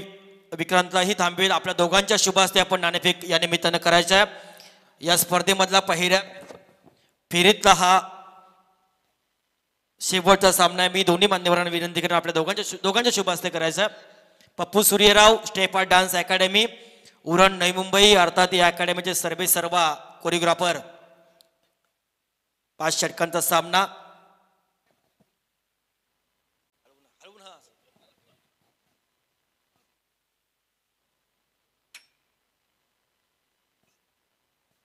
विक्रांतलाही थांबवेल. आपल्या दोघांच्या शुभ हस्ते आपण नाणेफेक या निमित्तानं करायचं आहे. या स्पर्धेमधला पहिल्या फेरीतला हा शेवटचा सामना आहे. मी दोन्ही मान्यवरांना विनंती करेन आपल्या दोघांच्या शुभ हस्ते करायचा. Pappu Suryarao step art dance academy Uran Navi Mumbai अर्थात या अकॅडमीचे सर्वे सर्वा कोरिओग्राफर. 5 षटकांचा सामना.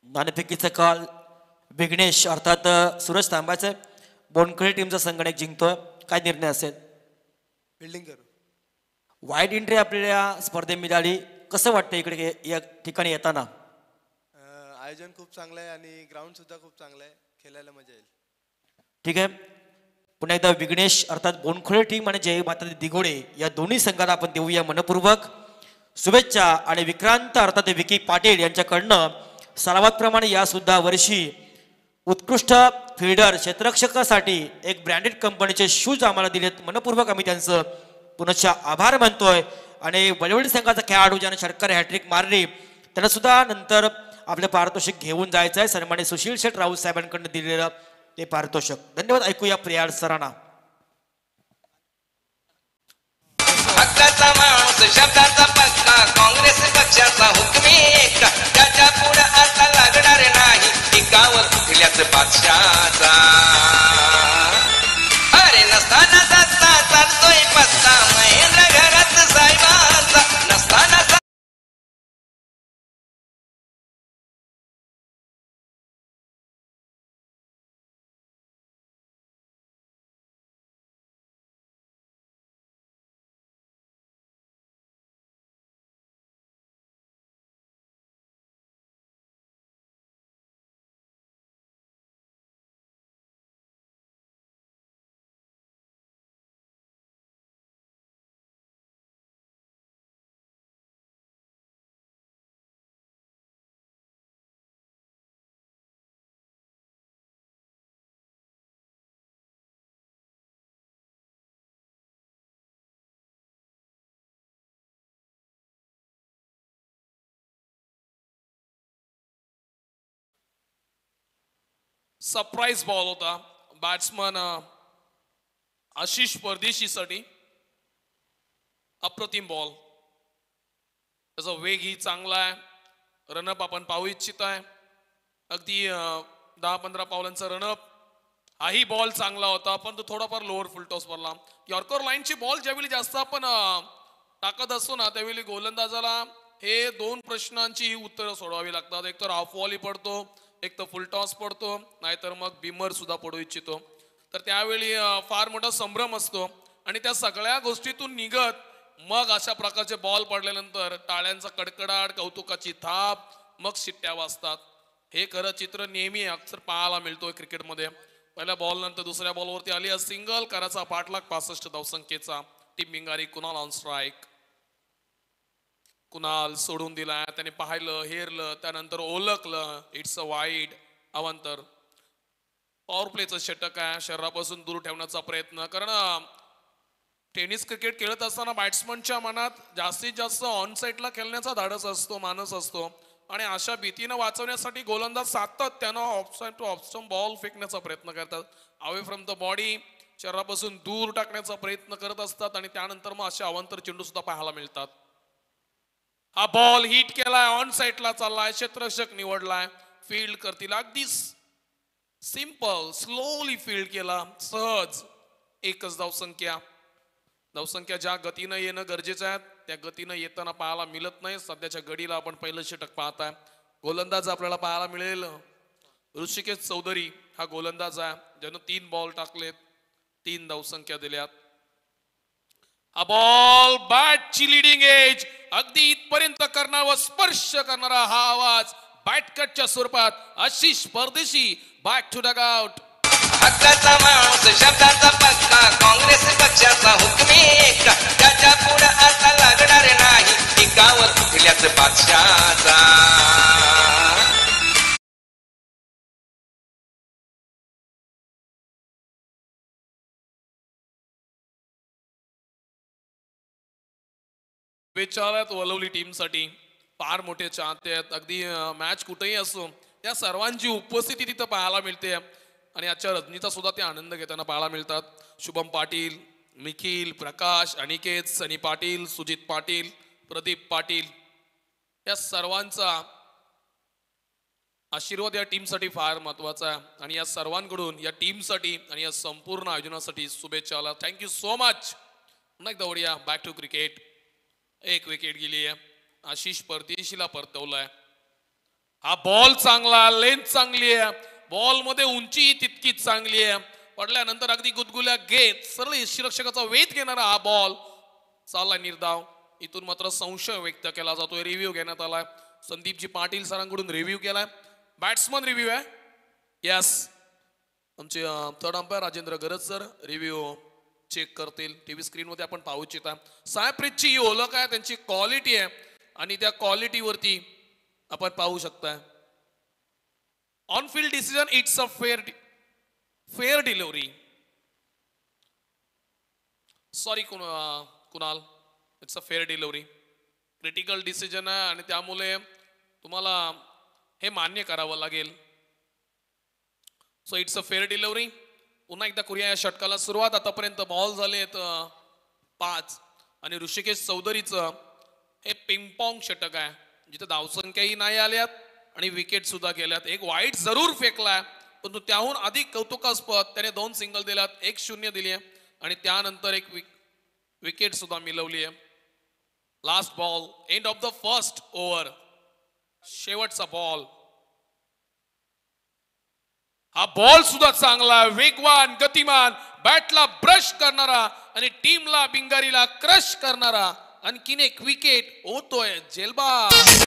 नाणेफेकीचा काल विघ्नेश अर्थात सूरज तांबाचे बोनखळे टीमचा संगणक जिंकतोय. काय निर्णय असेल? बिल्डिंग करू. वाईट एंट्री आपल्याला स्पर्धेत मिळाली. कसं वाटतं इकडे या ठिकाणी येताना? आयोजन खूप चांगलं आहे आणि ग्राउंड सुद्धा खूप चांगलं आहे, खेळायला मजा येईल. ठीक आहे. पुन्हा एकदा विघ्नेश अर्थात बोनखळे टीम आणि जय माता दी दिगोडे या दोन्ही संघाला आपण देऊया मनपूर्वक शुभेच्छा. आणि विक्रांत अर्थात विकी पाटील यांच्याकडनं सरावाप्रमाणे या सुद्धा वर्षी उत्कृष्ट फिल्डर क्षेत्ररक्षकासाठी एक ब्रँडेड कंपनीचे शूज आम्हाला दिलेत. मनपूर्वक आम्ही त्यांचं पुनश्च आभार मानतोय. आणि बलवडी संघाचा खेळाडू ज्याने षटकार हॅट्रिक मारली त्यांना सुद्धा नंतर आपलं पारितोषिक घेऊन जायचं आहे. सन्मान्य सुशील शेठ राऊत साहेबांकडून दिलेलं ते पारितोषिक. धन्यवाद. ऐकूया प्रियाड सरांना. हक्काचा माणूस शब्दाचा पक्का काँग्रेस पक्षाचा हुकमी एका त्याच्या पुढे आता लागणार नाही टिकावर कुठल्याच बादशाचा. अरे नसताना सत्ता चालतोय पत्ता महेंद्र घरात साहेबांचा नसताना सरप्राईज बॉल होता बॅट्समन आशिष परदेशीसाठी. अप्रतिम बॉल. त्याचा वेग ही चांगला आहे. रनअप आपण पाहू इच्छित आहे. अगदी 10-15 पावलांचा रनअप. हाही बॉल चांगला होता पण तो थोडाफार लोअर फुल टॉस पडला. यॉर्कर लाईनची बॉल ज्यावेळी जास्त आपण टाकत असतो ना त्यावेळी गोलंदाजाला हे 2 प्रश्नांची उत्तरं सोडवावी लागतात. एक तर हाफ वॉली पडतो, एक तर फुल टॉस पडतो, नाहीतर मग बिमर सुद्धा पडू इच्छितो. तर त्यावेळी फार मोठा संभ्रम असतो आणि त्या सगळ्या गोष्टीतून निघत मग अशा प्रकारचे बॉल पडल्यानंतर टाळ्यांचा कडकडाट, कौतुकाची थाप, मग शिट्ट्या वाजतात. हे खरं चित्र नेहमी अक्सर पाहायला मिळतोय क्रिकेटमध्ये. पहिल्या बॉल नंतर दुसऱ्या बॉलवरती आली सिंगल, कराचा पाठलाग 65 धावसंख्येचा. Team Bingari Kunal on strike. Kunal सोडून दिला, त्याने पाहिलं, हेरलं, त्यानंतर ओळखलं, इट्स अ वाईड. अवांतर पॉवर प्लेचं षटक आहे. शरीरापासून दूर ठेवण्याचा प्रयत्न. कारण टेनिस क्रिकेट खेळत असताना बॅट्समनच्या मनात जास्तीत जास्त ऑन साईडला खेळण्याचा धाडस असतो, मानस असतो आणि अशा भीतीनं वाचवण्यासाठी गोलंदाज सातत्यानं of side two off stump ball फेकण्याचा प्रयत्न करतात. अवे फ्रॉम द बॉडी शरीरापासून दूर टाकण्याचा प्रयत्न करत असतात आणि त्यानंतर मग असे अवांतर चेंडू सुद्धा पाहायला मिळतात. हा बॉल हिट केलाय, ऑन साईडला चाललाय, क्षेत्ररक्षक निवडलाय, फील्ड करतील. अगदी सिंपल स्लोली फील्ड केला, सहज. एकच धावसंख्या. धावसंख्या ज्या गतीनं येणं गरजेचं आहे त्या गतीनं येताना पाहायला मिळत नाही. सध्याच्या घडीला आपण पहिलं षटक पाहताय. गोलंदाज आपल्याला पाहायला मिळेल ऋषिकेश चौधरी हा गोलंदाज आहे, ज्यानं 3 बॉल टाकलेत, 3 धावसंख्या दिल्यात. हा बॉल बॅटची लिडिंग एज अगदी इथपर्यंत करणारा स्पर्श करणारा हा आवाज बॅट कटच्या स्वरूपात. आशिष परदेशी बॅक टू डग आउट. हक्काचा माणूस शब्दाचा पक्का काँग्रेस पक्षाचा हुकमी एका त्याच्या पुढे आता लागणार नाही टिकावर कुठल्याच पक्षाचा. बेचाळ्यात वलवली टीमसाठी फार मोठे चाहते आहेत. अगदी मॅच कुठेही असो त्या सर्वांची उपस्थिती तिथं पाहायला मिळते आणि आजच्या रजनीचा सुद्धा ते आनंद घेताना पाहायला मिळतात. शुभम पाटील, निखिल, प्रकाश, अनिकेत, सनी पाटील, सुजित पाटील, प्रदीप पाटील या सर्वांचा आशीर्वाद या टीमसाठी फार महत्वाचा आहे आणि या सर्वांकडून या टीमसाठी आणि या संपूर्ण आयोजनासाठी शुभेच्छा. Thank you so much. पुन्हा एकदा वळूया बॅक टू क्रिकेट. एक विकेट गेली आहे, आशिष परदेशीला परतवलाय. हा बॉल चांगला, लेंथ चांगली आहे, बॉल मध्ये उंची तितकीच चांगली आहे. पडल्यानंतर अगदी गुदगुल्या घेत सरळ यष्टीरक्षकाचा वेध घेणारा हा बॉल चालला निर्धाव. इथून मात्र संशय व्यक्त केला जातोय. रिव्ह्यू घेण्यात आलाय, संदीपजी पाटील सरांकडून रिव्ह्यू केलाय. बॅट्समन रिव्ह्यू आहे. यस, आमचे थर्ड अंपायर राजेंद्र गरज सर रिव्ह्यू चेक करतील. टीव्ही स्क्रीन मध्ये आपण पाहू इच्छिता. सायप्रीतची ही ओळख आहे, त्यांची क्वालिटी आहे आणि त्या क्वालिटीवरती आपण पाहू शकताय. On field decision it's a fair delivery. Sorry Kunal, it's a fair delivery. Critical decision आहे आणि त्यामुळे तुम्हाला हे मान्य करावं लागेल. So it's a fair delivery. पुन्हा एकदा करूया या षटकाला सुरुवात. आतापर्यंत बॉल झालेत 5 आणि ऋषिकेश चौधरीचं हे पिंगपॉंग षटक आहे जिथे धावसंख्याही नाही आल्यात आणि विकेट सुद्धा गेल्यात. एक वाईट जरूर फेकलाय परंतु त्याहून अधिक कौतुकास्पद त्याने 2 सिंगल दिल्यात, 1-0 दिली आहे आणि त्यानंतर एक विकेट सुद्धा मिळवली आहे. Last ball, end of the first over, शेवटचा बॉल. हा बॉल सुद्धा चांगला, वेगवान, गतिमान, बॅटला ब्रश करणारा आणि टीमला बिंगारीला क्रश करणारा. आणखीन एक विकेट होतोय जेलबाद.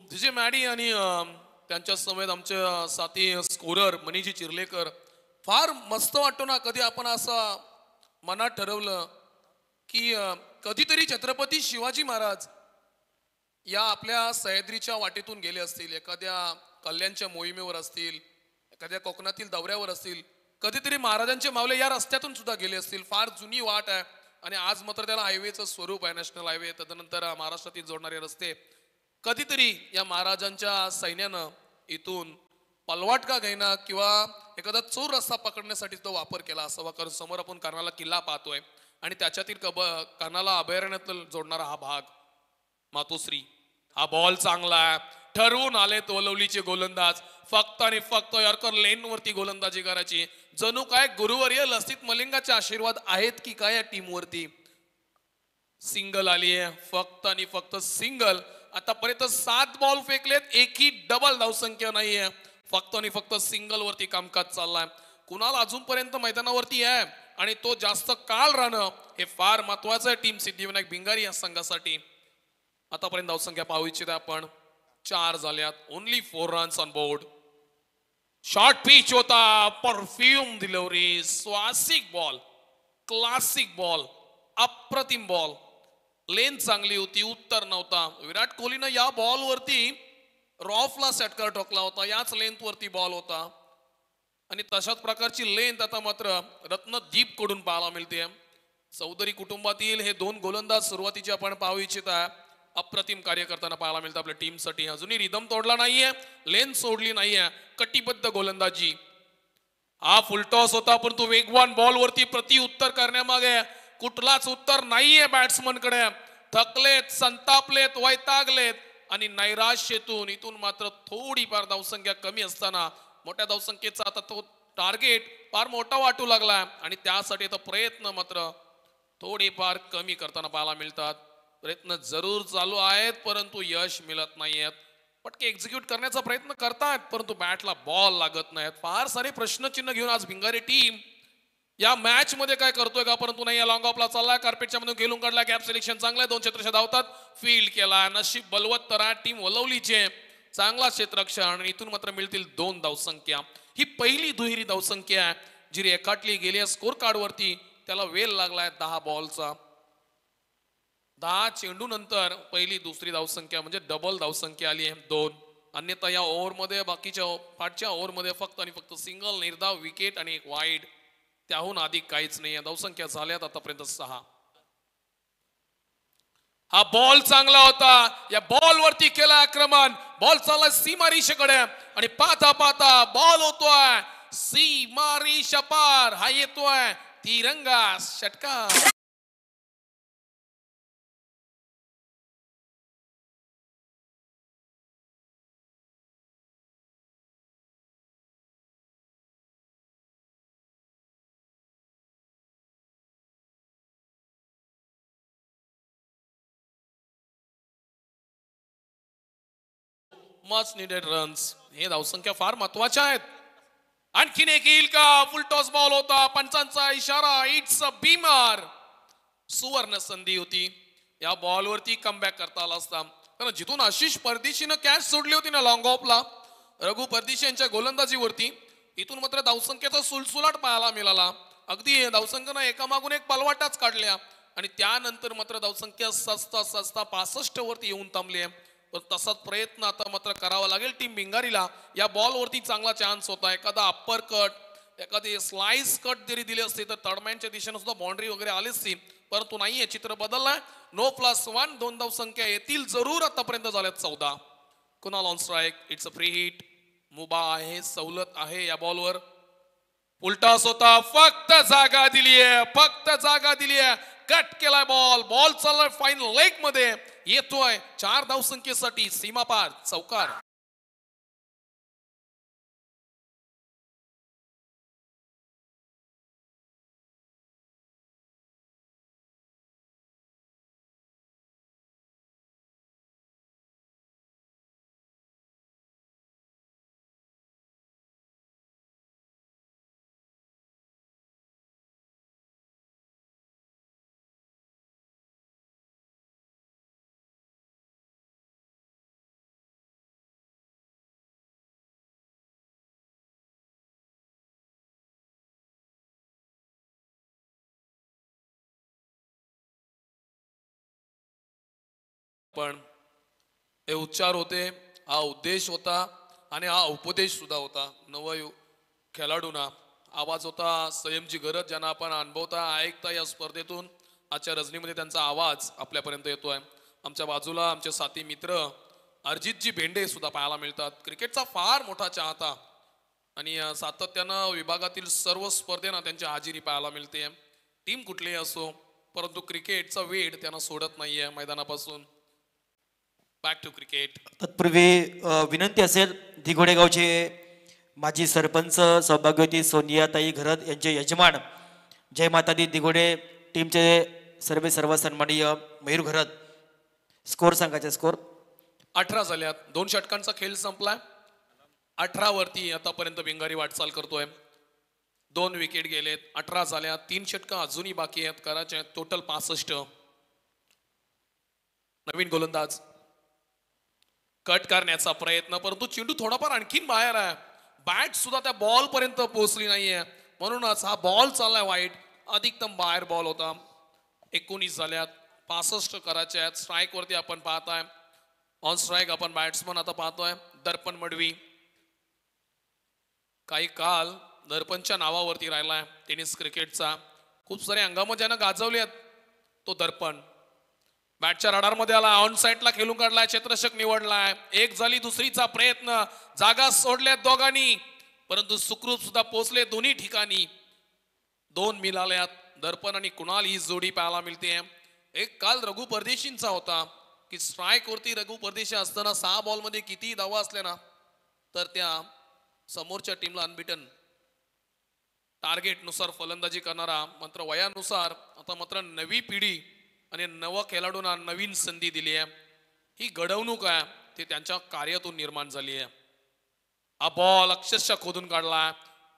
विजय मॅडी आणि त्यांच्या समेत आमचे साथी स्कोरर मनीजी चिर्लेकर. फार मस्त वाटतो ना कधी आपण असं मनात ठरवलं की कधीतरी छत्रपती शिवाजी महाराज या आपल्या सह्याद्रीच्या वाटेतून गेले असतील, एखाद्या कल्याणच्या मोहिमेवर असतील, एखाद्या कोकणातील दौऱ्यावर असतील, कधीतरी महाराजांचे मावले या रस्त्यातून सुद्धा गेले असतील. फार जुनी वाट आहे आणि आज मात्र त्याला हायवेचं स्वरूप आहे, नॅशनल हायवे. त्यानंतर महाराष्ट्रातील जोडणारे रस्ते. कधीतरी या महाराजांच्या सैन्यानं इथून पलवाट का घेणं किंवा एखादा चोर रस्ता पकडण्यासाठी तो वापर केला असावा. कारण समोर आपण कर्नाला किल्ला पाहतोय आणि त्याच्यातील कर्नाला अभयारण्यात जोडणारा हा भाग मातोश्री. हा बॉल चांगला आहे, ठरवून आले वलवलीचे गोलंदाज. फक्त आणि फक्त यॉर्कर लेन वरती गोलंदाजी करायची. जणू काय गुरुवर्य लसित मलिंगाचे आशीर्वाद आहेत की काय या टीम वरती. सिंगल आली आहे, फक्त आणि फक्त सिंगल. आतापर्यंत 7 बॉल फेकलेत, एकही डबल धावसंख्या नाहीये. फक्त आणि फक्त सिंगल वरती कामकाज चाललाय. कुणाला अजूनपर्यंत मैदानावरती आहे आणि तो जास्त काळ राहणं हे फार महत्वाचं आहे टीम सिद्धिविनायक भिंगारी या संघासाठी. आतापर्यंत धावसंख्या पाहू इच्छित आपण 4 झाल्यात. Only 4 runs on board. Short pitch होता, परफ्यूम डिलिव्हरी, स्वासिक बॉल. क्लासिक बॉल, अप्रतिम बॉल, लेन चांगली होती, उत्तर नव्हता. विराट कोहलीनं या बॉलवरती रॉफला षटकार ठोकला होता, याच लेंथ वरती बॉल होता आणि तशाच प्रकारची लेंथ आता मात्र रत्नदीप कडून पाहायला मिळते. चौधरी कुटुंबातील हे दोन गोलंदाज सुरुवातीचे आपण पाहू इच्छित आहे, अप्रतिम कार्य करताना पाहायला मिळतं आपल्या टीमसाठी. अजूनही रिदम तोडला नाहीये, लेन सोडली नाहीये, कटिबद्ध गोलंदाजी. हा फुलटॉस होता परंतु वेगवान बॉल वरती प्रति उत्तर करण्यामागे कुठलाच उत्तर नाहीये बॅट्समन कडे. थकलेत, संतापलेत, वैतागलेत आणि नैराश्येतून इथून मात्र थोडीफार धावसंख्या कमी असताना मोठ्या धावसंख्येचा आता तो टार्गेट फार मोठा वाटू लागला आणि त्यासाठी आता प्रयत्न मात्र थोडेफार कमी करताना पाहायला मिळतात. प्रयत्न जरूर चालू आहेत परंतु यश मिळत नाहीयेत. पटके एक्झिक्यूट करण्याचा प्रयत्न करतात परंतु बॅटला बॉल लागत नाहीत. फार सारे प्रश्नचिन्ह घेऊन आज भिंगारी टीम या मॅच मध्ये काय करतोय का, परंतु नाही. लॉंग ऑफला चाललाय, कार्पेटच्या मधून खेळून काढला, गॅप सिलेक्शन चांगलाय, 2 क्षेत्ररक्षक धावतात, फील्ड केला, नशीब बलवत्तर आहे टीम वलवलीचे, चांगला क्षेत्ररक्षण आणि इथून मात्र मिळतील 2 धावसंख्या. ही पहिली दुहेरी धावसंख्या आहे जी रेखाटली गेली स्कोर कार्ड वरती. त्याला वेल लागलाय 10 बॉलचा. 10 चेंडू नंतर पहिली दुसरी धावसंख्या म्हणजे डबल धावसंख्या आली आहे 2. अन्यथा या ओव्हरमध्ये बाकीच्या पाठच्या ओव्हरमध्ये फक्त आणि फक्त सिंगल, निर्धाव, विकेट आणि 1 वाईड, त्याहून अधिक काहीच नाही. धावसंख्या झाल्यात आतापर्यंत 6. हा बॉल चांगला होता, या बॉल वरती केला आक्रमण, बॉल चालला सीमारेषेकडे आणि पाहता पाहता बॉल होतोय सीमारेषा पार. हा येतोय तिरंगा षटकार. Much needed runs. हे धावसंख्या फार महत्वाच्या आहेत. आणखीन एक येईल का, फुलटॉस बॉल होता, पंचांचा इशारा, इट्स अ बीमर. सुवर्ण संधी होती, या बॉलवरती कमबॅक करता आला असता. कारण जिथून आशिष परदेशीनं कॅच सोडली होती ना लॉंग ऑफला रघु परदेशी यांच्या गोलंदाजीवरती, इथून मात्र धावसंख्येचा सुलसुलाट पाहायला मिळाला. अगदी धावसंख्येनं एकामागून एक पलवाटाच काढल्या आणि त्यानंतर मात्र धावसंख्या सस्ता 65 वरती येऊन थांबली. पण तसाच प्रयत्न आता मात्र करावा लागेल टीम भिंगारीला. या बॉल वरती चांगला चान्स होता, एखादा अप्पर कट, एखादी स्लाइस कट जरी दिली असती तर थर्डमॅनच्या दिशेने सुद्धा बाउंड्री वगैरे आली असती, परंतु नाहीये. चित्र बदललाय. नो +1, 2 धावसंख्या येतील जरूर. आतापर्यंत झाल्यात 14. Kunal on strike, it's a free hit. मुबा आहे, सवलत आहे या बॉलवर. उलटास होता, फक्त जागा दिलीये, फक्त जागा दिलीये. कट केलाय बॉल, बॉल चाललाय फाईन लेग मध्ये, येतोय 4 धावसंख्येसाठी सीमापार चौकार. पण हे उच्चार होते, हा उद्देश होता आणि हा उपदेश सुद्धा होता. नव खेळाडूंना आवाज होता, संयमची गरज ज्यांना आपण अनुभवता ऐकता या स्पर्धेतून. आजच्या रजनीमध्ये त्यांचा आवाज आपल्यापर्यंत येतोय. आमच्या बाजूला आमचे साथी मित्र अर्जितजी भेंडे सुद्धा पाहायला मिळतात. क्रिकेटचा फार मोठा चाहता आणि सातत्यानं विभागातील सर्व स्पर्धेना त्यांची हाजिरी पाहायला मिळते. टीम कुठलीही असो, परंतु क्रिकेटचा वेड त्यांना सोडत नाहीये मैदानापासून. Back to cricket. तत्पूर्वी विनंती असेल, दिघोडे गावचे माजी सरपंच सौभाग्यवती सोनियाताई घरत यांचे यजमान जय माता दी दिघोडे टीमचे सर्व सन्माननीय मयूर घरत, स्कोर सांगायचा. स्कोर 18 झाल्यात. 2 षटकांचा खेळ संपलाय. 18 वरती आतापर्यंत भिंगारी वाटचाल करतोय. 2 विकेट गेलेत. 18 झाल्या. 3 षटकं अजूनही बाकी आहेत करायचे. टोटल 65. नवीन गोलंदाज कट करण्याचा प्रयत्न, परंतु चेंडू थोडाफार आणखीन बाहेर आहे. बॅट सुद्धा त्या बॉल पर्यंत पोहोचली नाहीये, म्हणूनच हा बॉल चाललाय वाईट. अधिकतम बाहेर बॉल होता. 19 झाल्यात, 65 करायचे आहेत. स्ट्राईक वरती आपण पाहताय, ऑन स्ट्राईक आपण बॅट्समन आता पाहतोय दर्पण मडवी. काही काल दर्पणच्या नावावरती राहिलाय टेनिस क्रिकेटचा. खूप सारे अंगामध्ये ज्यानं गाजवले आहेत तो दर्पण. बॅटच्या रडारमध्ये आला, ऑन साईडला खेळून काढलाय, क्षेत्ररक्षक निवडलाय. एक झाली, दुसरीचा प्रयत्न, जागा सोडल्यात दोघांनी, परंतु सुखरूप सुद्धा पोहोचले दोन्ही ठिकाणी. 2 मिळाल्यात. दर्पण आणि कुणाल ही जोडी पाहायला मिळते. एक काल रघु परदेशींचा होता की स्ट्राईक वरती रघु परदेशी असताना 6 बॉल मध्ये किती धावा असल्या ना तर त्या समोरच्या टीमला अनबिटन टार्गेट नुसार फलंदाजी करणारा. मात्र वयानुसार आता मात्र नवी पिढी आणि नव खेळाडूंना नवीन संधी दिली आहे. ही घडवणूक आहे ती त्यांच्या कार्यातून निर्माण झाली आहे. हा बॉल अक्षरशः खोदून काढलाय,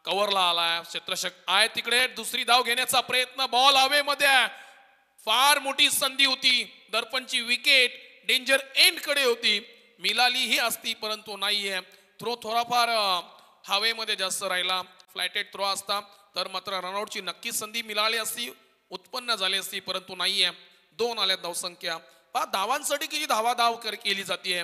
कव्हरला आलाय, क्षेत्ररक्षक आहे तिकडे, दुसरी धाव घेण्याचा प्रयत्न, बॉल हवेमध्ये आहे. फार मोठी संधी होती. दर्पणची विकेट डेंजर एंड कडे होती, मिळाली ही असती परंतु नाहीये. थ्रो थोडाफार हवेमध्ये जास्त राहिला. फ्लायटेड थ्रो असता तर मात्र रनआउटची नक्की संधी मिळाली असती, उत्पन्न झाली असती, परंतु नाहीये. 2 आल्यात धावसंख्या. धावांसाठी किती धावाधाव केली जाते.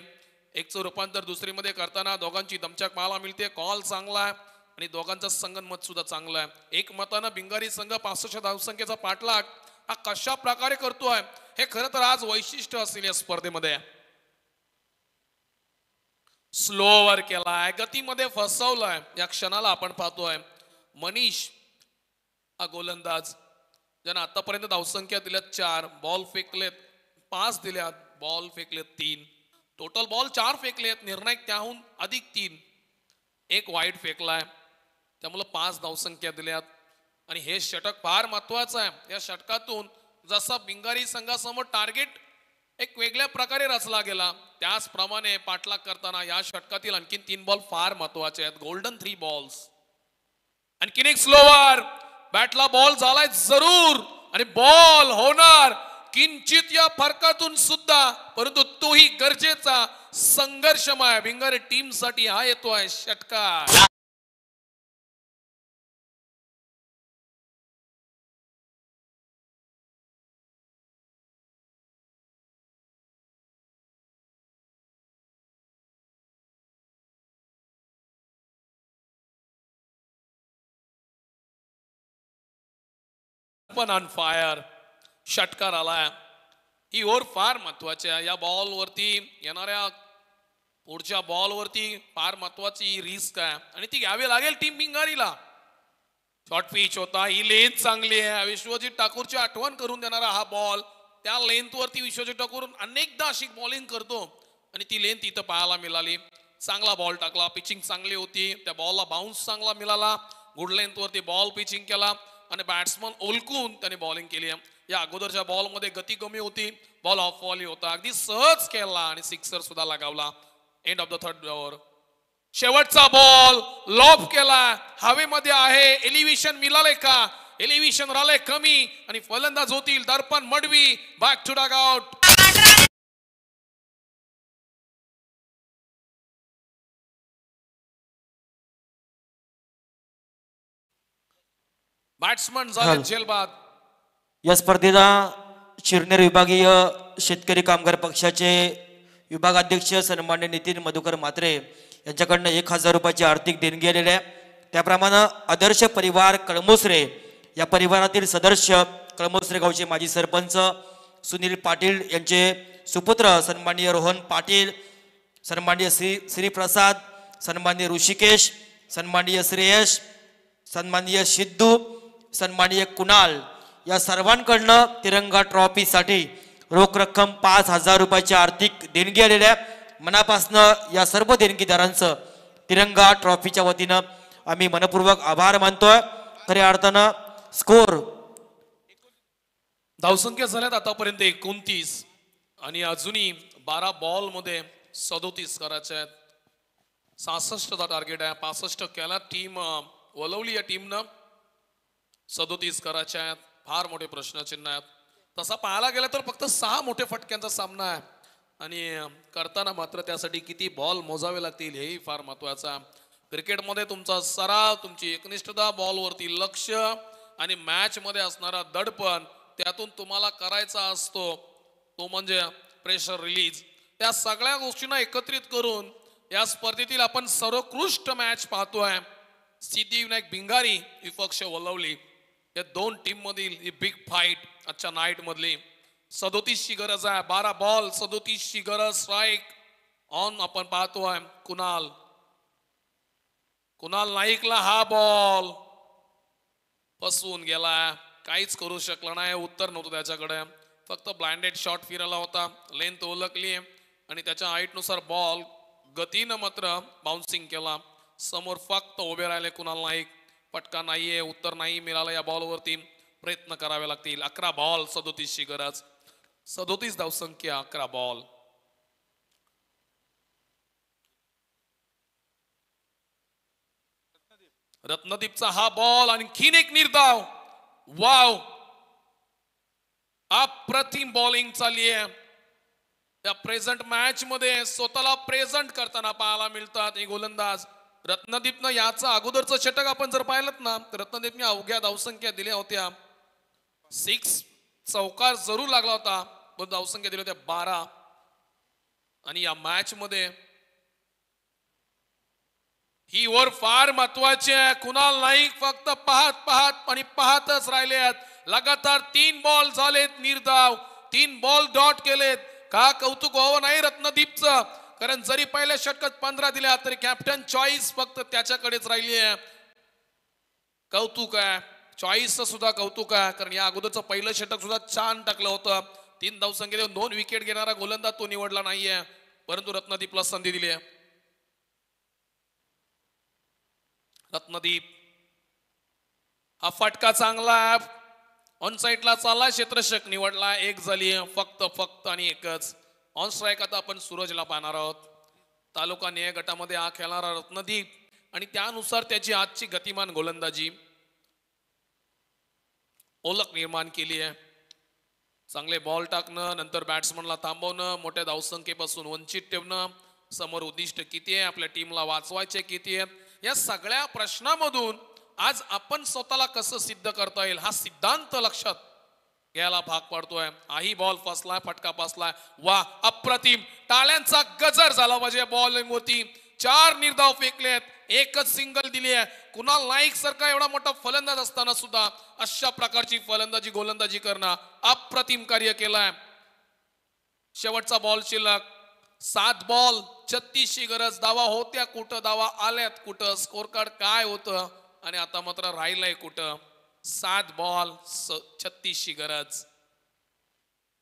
एकचं रूपांतर दुसरीमध्ये करताना दोघांची दमछाक पाहायला मिळते. कॉल चांगला आहे आणि दोघांचा संगनमत सुद्धा चांगला आहे. एक मतानं भिंगारी संघ 65 धावसंख्येचा पाठलाग हा कशा प्रकारे करतोय हे खरं तर आज वैशिष्ट्य असेल या स्पर्धेमध्ये. स्लोवर केलाय, गतीमध्ये फसवलाय, या क्षणाला आपण पाहतोय. मनीष हा गोलंदाज ज्यानं आतापर्यंत धावसंख्या दिल्यात 4, बॉल फेकलेत 5 दिल्यात, बॉल फेकलेत 3, टोटल बॉल 4 फेकलेत, निर्णायक त्याहून अधिक 3, एक वाईड फेकलाय, त्यामुळे 5 धावसंख्या दिल्यात. आणि हे षटक फार महत्वाचं आहे. या षटकातून जसा भिंगारी संघासमोर टार्गेट एक वेगळ्या प्रकारे रचला गेला त्याचप्रमाणे पाठलाग करताना या षटकातील आणखीन 3 बॉल फार महत्वाचे आहेत. Golden 3 balls. आणखीन एक स्लोवर, बॅटला बॉल झालाय जरूर आणि बॉल होणार किंचित या फरकातून सुद्धा, परंतु तोही गरजेचा संघर्षमय भिंगारी टीम साठी हा येतोय षटकार. पण ऑन फायर षटकार आलाय. ही ओव्हर फार महत्वाची आहे. या बॉल वरती येणाऱ्या पुढच्या बॉल वरती फार महत्वाची रिस्क आहे आणि ती घ्यावी लागेल टीम भिंगारीला. शॉर्ट पिच होता, ही लेंथ चांगली आहे. विश्वजित ठाकूरची आठवण करून देणारा हा बॉल. त्या लेंथ वरती विश्वजित ठाकूर अनेकदा अशी बॉलिंग करतो आणि ती लेंथ इथं पाहायला मिळाली. चांगला बॉल टाकला, पिचिंग चांगली होती, त्या बॉलला बाउन्स चांगला मिळाला, गुड लेंथ वरती बॉल पिचिंग केला आणि बॅट्समन ओळखून त्याने बॉलिंग केली. या अगोदरच्या बॉल मध्ये गती कमी होती, बॉल ऑफ बॉल होता, अगदी सहज केला आणि सिक्सर सुद्धा लगावला. End of the 3rd over. शेवटचा बॉल लॉब केला, हवेमध्ये आहे. एलिव्हेशन मिळाले का? एलिव्हेशन राहिले कमी आणि फलंदाज होतील Darpan Madvi. Back to dugout. Batsman झाले जेलबाद. या स्पर्धेला शिरनेर विभागीय शेतकरी कामगार पक्षाचे विभागाध्यक्ष सन्मान्य नितीन मधुकर म्हात्रे यांच्याकडनं 1000 रुपयाची आर्थिक देणगी आलेली आहे. त्याप्रमाणे आदर्श परिवार कळमोसरे या परिवारातील सदस्य कळमोसरे गावचे माजी सरपंच सुनील पाटील यांचे सुपुत्र सन्माननीय रोहन पाटील, सन्माननीय श्रीप्रसाद, सन्माननीय ऋषिकेश, सन्माननीय श्रेयश, सन्माननीय सिद्धू, सन्माननीय कुणाल या सर्वांकडनं तिरंगा ट्रॉफीसाठी रोख रक्कम 5000 रुपयाची आर्थिक देणगी आलेल्या मनापासनं या सर्व देणगीदारांचं तिरंगा ट्रॉफीच्या वतीनं आम्ही मनपूर्वक आभार मानतोय. खऱ्या अर्थानं स्कोर धावसंख्या झाल्यात आतापर्यंत 29 आणि अजूनही 12 बॉल मध्ये 37 करायचे आहेत. 66चा टार्गेट आहे. 65 केला टीम वलवली या टीमनं. 37 करायचे आहेत. फार मोठे प्रश्नचिन्ह आहेत. तसा पाहायला गेला तर फक्त 6 मोठे फटक्यांचा सामना आहे आणि करताना मात्र त्यासाठी किती बॉल मोजावे लागतील हेही फार महत्वाचं आहे. क्रिकेटमध्ये तुमचा सराव, तुमची एकनिष्ठता, बॉलवरती लक्ष आणि मॅच मध्ये असणारा दडपण त्यातून तुम्हाला करायचा असतो तो म्हणजे प्रेशर रिलीज. त्या सगळ्या गोष्टींना एकत्रित करून या स्पर्धेतील आपण सर्वोत्कृष्ट मॅच पाहतोय. सिद्धिविनायक भिंगारी विपक्ष वलवली या दोन टीम मधील ही बिग फाईट आजच्या नाईट मधली. 37 ची गरज आहे. 12 बॉल 37 ची गरज. स्ट्राईक ऑन आपण पाहतोय. कुणाल नाईकला हा बॉल फसवून गेला. काहीच करू शकला नाही. उत्तर नव्हतं त्याच्याकडे. फक्त ब्लाइंडेड शॉट फिरला होता. लेंथ ओळखली आणि त्याच्या हाईट नुसार बॉल गतीनं मात्र बाउन्सिंग केला. समोर फक्त उभे राहिले कुणाल नाईक. फटका नाहीये. उत्तर नाही मिळालं. या बॉलवरती प्रयत्न करावे लागतील. 11 बॉल 37 ची गरज. 37 धावसंख्या 11 बॉल. रत्नदीपचा हा बॉल आणखीन एक निर्धाव. वाव अप्रतिम बॉलिंग चालली आहे. त्या प्रेझेंट मॅच मध्ये स्वतःला प्रेझेंट करताना पाहायला मिळतात हे गोलंदाज. रत्नदीपनं याचा अगोदरचं षटक आपण जर पाहिलं ना तर रत्नदीपने अवघ्या धावसंख्या दिल्या होत्या. 6 चौकार जरूर लागला होता पण धावसंख्या दिल्या होत्या 12. आणि या मॅच मध्ये ही ओव्हर फार महत्वाची आहे. कुणाल नाईक फक्त पाहत आणि पाहतच राहिले आहेत. लगातार 3 बॉल झालेत निर्धाव. 3 बॉल डॉट केलेत. का कौतुक व्हावं नाही रत्नदीपचं. कारण जरी पहिल्या षटकात 15 दिल्या तरी कॅप्टन चॉईस फक्त त्याच्याकडेच राहिली आहे. कौतुक आहे. चॉईसचं सुद्धा कौतुक आहे. कारण या अगोदरचं पहिलं षटक सुद्धा छान टाकलं होतं. 3 धावसंख्येत 2 विकेट घेणारा गोलंदाज तो निवडला नाहीये. परंतु रत्नदीपला संधी दिली आहे. रत्नदीप हा फटका चांगला आहे. ऑन साईडला चालला. क्षेत्ररक्षक निवडला. 1 झाली फक्त आणि एकच. ऑन स्ट्राईक आता आपण सूरजला पाहणार आहोत. तालुका निय गटामध्ये हा खेळणारा रत्नदीप आणि त्यानुसार त्याची आजची गतिमान गोलंदाजी ओळख निर्माण केली आहे. चांगले बॉल टाकणं, नंतर बॅट्समनला थांबवणं, मोठ्या धावसंख्येपासून वंचित ठेवणं, समोर उद्दिष्ट किती आहे, आपल्या टीमला वाचवायचे किती आहे, या सगळ्या प्रश्नामधून आज आपण स्वतःला कसं सिद्ध करता येईल हा सिद्धांत लक्षात घ्यायला भाग पडतोय. हाही बॉल फसलाय. फटका फसलाय. वा अप्रतिम. टाळ्यांचा गजर झाला पाहिजे बॉलिंग वरती. 4 निर्धाव फेकलेत. 1च सिंगल दिली आहे. कुणाल नाईक सारखा एवढा मोठा फलंदाज असताना सुद्धा अशा प्रकारची फलंदाजी गोलंदाजी करणं अप्रतिम कार्य केलाय. शेवटचा बॉल शिल्लक. 7 बॉल 36 ची गरज. धावा होत्या कुठं, धावा आल्यात कुठं, स्कोर कार्ड काय होतं आणि आता मात्र राहिलंय कुठं. 7 बॉल 36 ची गरज.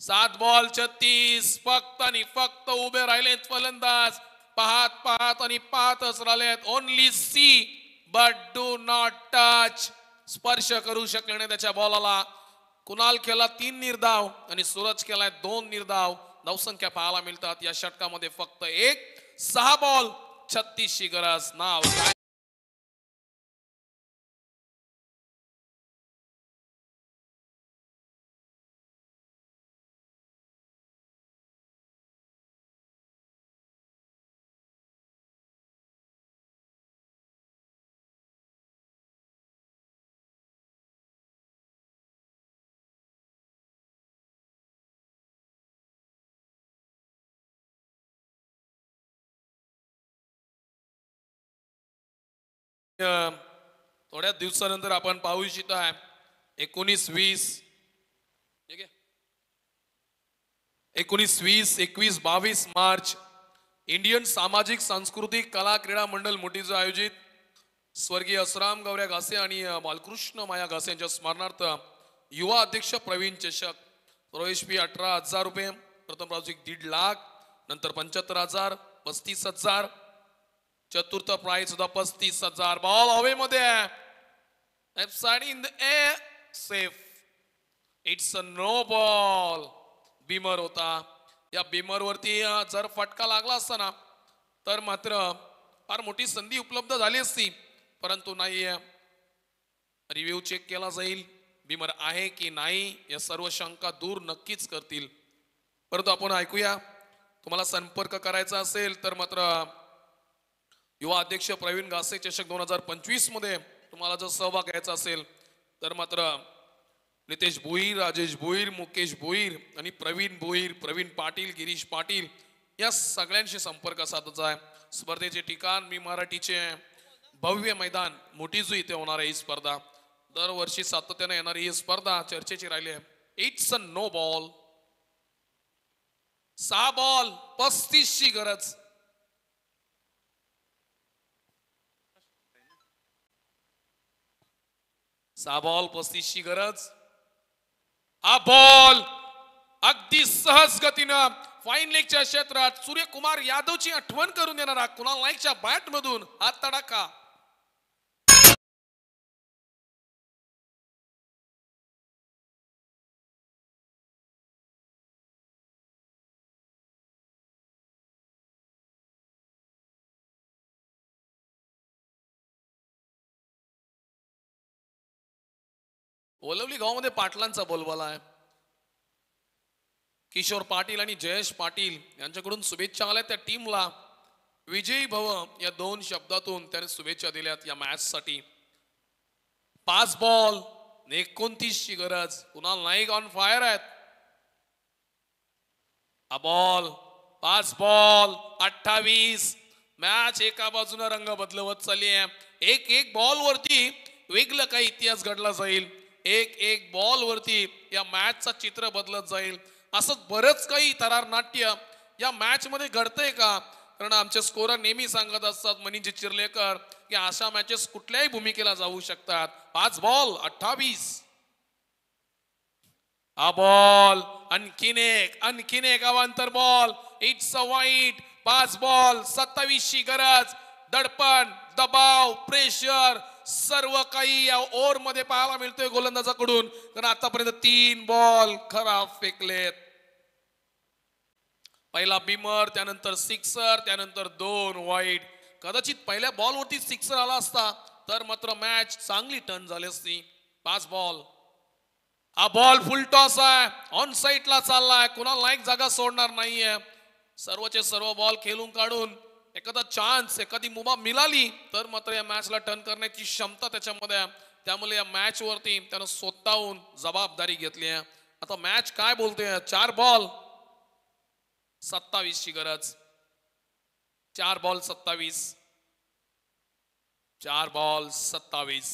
7 बॉल 36. फक्त आणि फक्त उभे राहिलेत फलंदाज. पाहत आणि पाहतच राहिलेत. Only see but do not touch. स्पर्श करू शकले नाही त्याच्या बॉलाला. कुणाल केला 3 निर्धाव आणि सूरज केलाय 2 निर्धाव. धावसंख्या पाहायला मिळतात या षटकामध्ये फक्त 1. 6 बॉल 36 ची गरज. नाव काय थोड्या दिवसानंतर आपण पाहू इच्छित आहे 19-20 21-22 मार्च इंडियन सामाजिक सांस्कृतिक कला क्रीडा मंडळ मोठीचं आयोजित स्वर्गीय असराम गौऱ्या घासे आणि बालकृष्ण माया घासे यांच्या स्मरणार्थ युवा अध्यक्ष प्रवीण चषक. प्रवेश फी 18,000 रुपये. प्रथम प्रायोजिक 1.5 लाख. नंतर 75,000, 35,000. चतुर्थ प्राइज सुद्धा 35,000. बॉल हवेमध्ये. Left side in the air. Safe. It's a no ball. Beamer होता. या बीमर वरती जर फटका लागला असता ना तर मात्र फार मोठी संधी उपलब्ध झाली असती. परंतु नाही. रिव्ह्यू चेक केला जाईल. बीमर आहे की नाही या सर्व शंका दूर नक्कीच करतील. परंतु आपण ऐकूया. तुम्हाला संपर्क करायचा असेल तर मात्र युवा अध्यक्ष प्रवीण घासे चषक 2025 मध्ये तुम्हाला जर सहभाग घ्यायचा असेल तर मात्र नितेश भोईर, राजेश भोईर, मुकेश भोईर आणि प्रवीण भोईर, प्रवीण पाटील, गिरीश पाटील या सगळ्यांशी संपर्क साधायचा आहे. स्पर्धेचे ठिकाण मी मराठीचे भव्य मैदान मोठीजू इथे होणार आहे. ही स्पर्धा दरवर्षी सातत्याने येणारी ही स्पर्धा चर्चेची राहिली आहे. It's a no ball, 6 ball 35 ची गरज. सहा बॉल 35 ची गरज. हा बॉल अगदी सहज गतीनं फाईन लेगच्या क्षेत्रात सूर्यकुमार यादवची आठवण करून देणारा कुणाल नाईकच्या बॅट मधून हा तडाखा. ओलवली गावामध्ये पाटलांचा बोलबाला आहे. किशोर पाटील आणि जयेश पाटील यांच्याकडून शुभेच्छा आल्या त्या टीमला. विजयी भव या 2 शब्दातून त्याने शुभेच्छा दिल्यात या मॅच साठी. 5 बॉल 29 ची गरज. कुणाल नाईक ऑन फायर आहेत. हा बॉल 5 बॉल 28. मॅच एका बाजूने रंग बदलवत चालली आहे. एक बॉल वरती वेगळं काही इतिहास घडला जाईल. एक बॉल वरती या मॅचचा चित्र बदलत जाईल. असं बरंच काही थरार नाट्य या मॅच मध्ये घडतंय का? कारण आमचे स्कोरर नेहमी सांगत असतात मनीष चिर्लेकर की अशा मॅचेस कुठल्याही भूमिकेला जाऊ शकतात. 5 बॉल 28. हा बॉल आणखीन एक अवांतर बॉल. इट्स अ वाईट. 5 बॉल 27 ची गरज. दडपण, दबाव, प्रेशर सर्व काही या ओव्हर मध्ये पाहायला मिळतोय गोलंदाजाकडून. कारण आतापर्यंत 3 बॉल खराब फेकलेत. पहिला बिमर, त्यानंतर सिक्सर, त्यानंतर 2 वाईड. कदाचित पहिल्या बॉलवरती सिक्सर आला असता तर मात्र मॅच चांगली टर्न झाली असती. 5 बॉल. हा बॉल फुल टॉस आहे. ऑन साईडला चाललाय. कुणाल नाईक जागा सोडणार नाहीये. सर्वचे सर्व बॉल खेळून काढून एखादा चान्स, एखादी मुभा मिळाली तर मात्र या मॅचला टर्न करण्याची क्षमता त्याच्यामध्ये आहे. त्यामुळे या मॅच वरती त्यानं स्वतःहून जबाबदारी घेतली आहे. आता मॅच काय बोलतोय? 4 बॉल 27 ची गरज. 4 बॉल 27. 4 बॉल 27.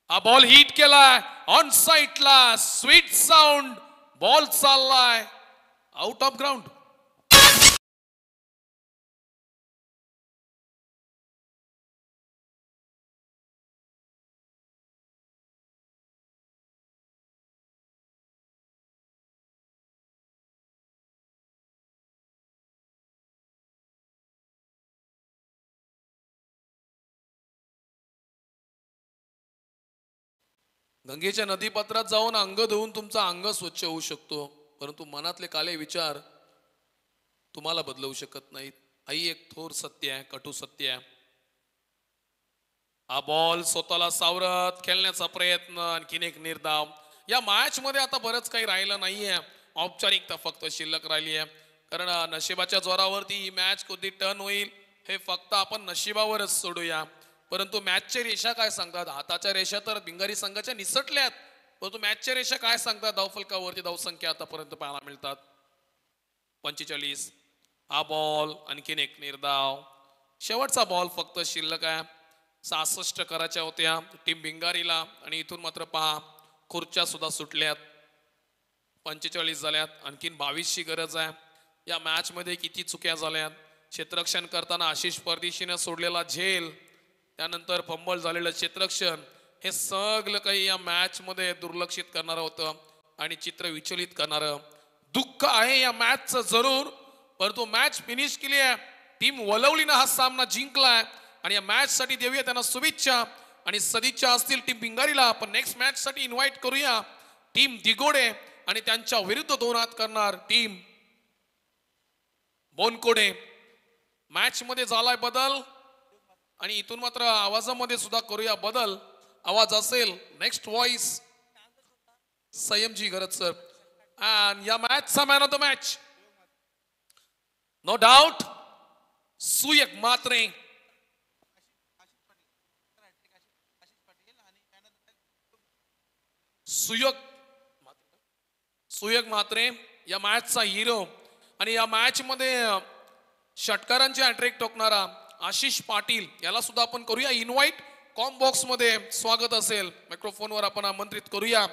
हा बॉल हिट केलाय ऑन साईडला. स्वीट साऊंड बॉल चाललाय आउट ऑफ ग्राउंड. गंगेच्या नदीपात्रात जाऊन अंग धुवून तुमचा अंग स्वच्छ होऊ शकतो, परंतु मनातले काले विचार तुम्हाला बदलवू शकत नाहीत. आई एक थोर सत्य आहे, कटू सत्य आहे. हा बॉल स्वतःला सावरत खेळण्याचा प्रयत्न. आणखीन एक निर्धाव. या मॅच मध्ये आता बरंच काही राहिलं नाहीये. औपचारिकता फक्त शिल्लक राहिली आहे. कारण नशिबाच्या जोरावरती ही मॅच कधी टर्न होईल हे फक्त आपण नशिबावरच सोडूया. परंतु मॅचच्या रेषा काय सांगतात? हाताच्या रेषा तर भिंगारी संघाच्या निसटल्यात, परंतु मॅचच्या रेषा काय सांगतात? धावफलकावरती धावसंख्या आतापर्यंत पाहायला मिळतात 45. हा बॉल आणखीन एक निर्धाव. शेवटचा बॉल फक्त शिल्लक आहे. 66 करायच्या होत्या टीम भिंगारीला आणि इथून मात्र पहा खुर्च्या सुद्धा सुटल्यात. 45 झाल्यात. आणखीन 22 ची गरज आहे. या मॅच मध्ये किती चुक्या झाल्यात? क्षेत्ररक्षण करताना आशिष परदेशीने सोडलेला झेल, त्यानंतर फंबल झालेलं क्षेत्ररक्षण, हे सगळं काही या मॅच मध्ये दुर्लक्षित करणारं होतं आणि चित्र विचलित करणारं. दुःख आहे या मॅचचं जरूर, परंतु मॅच फिनिश केली आहे. टीम वलवलीनं हा सामना जिंकलाय आणि या मॅच साठी देऊया त्यांना शुभेच्छा आणि सदिच्छा असतील टीम भिंगारीला. आपण नेक्स्ट मॅच साठी इन्व्हाइट करूया टीम दिगोडे आणि त्यांच्या विरुद्ध 2 हात करणार टीम बोनकोडे. मॅच मध्ये झालाय बदल आणि इथून मात्र आवाजामध्ये सुद्धा करूया बदल. आवाज असेल नेक्स्ट व्हॉइस संयमची गरज सर. आणि या मॅचचा man of the match no doubt Suyak Matre. Suyog Mhatre या मॅचचा हिरो आणि या मॅच मध्ये षटकारांची हॅट्रिक ठोकणारा आशिष पाटील याला सुद्धा आपण करूया इन्व्हाइट कॉम बॉक्स मध्ये स्वागत असेल मायक्रोफोनवर आपण आमंत्रित करूया.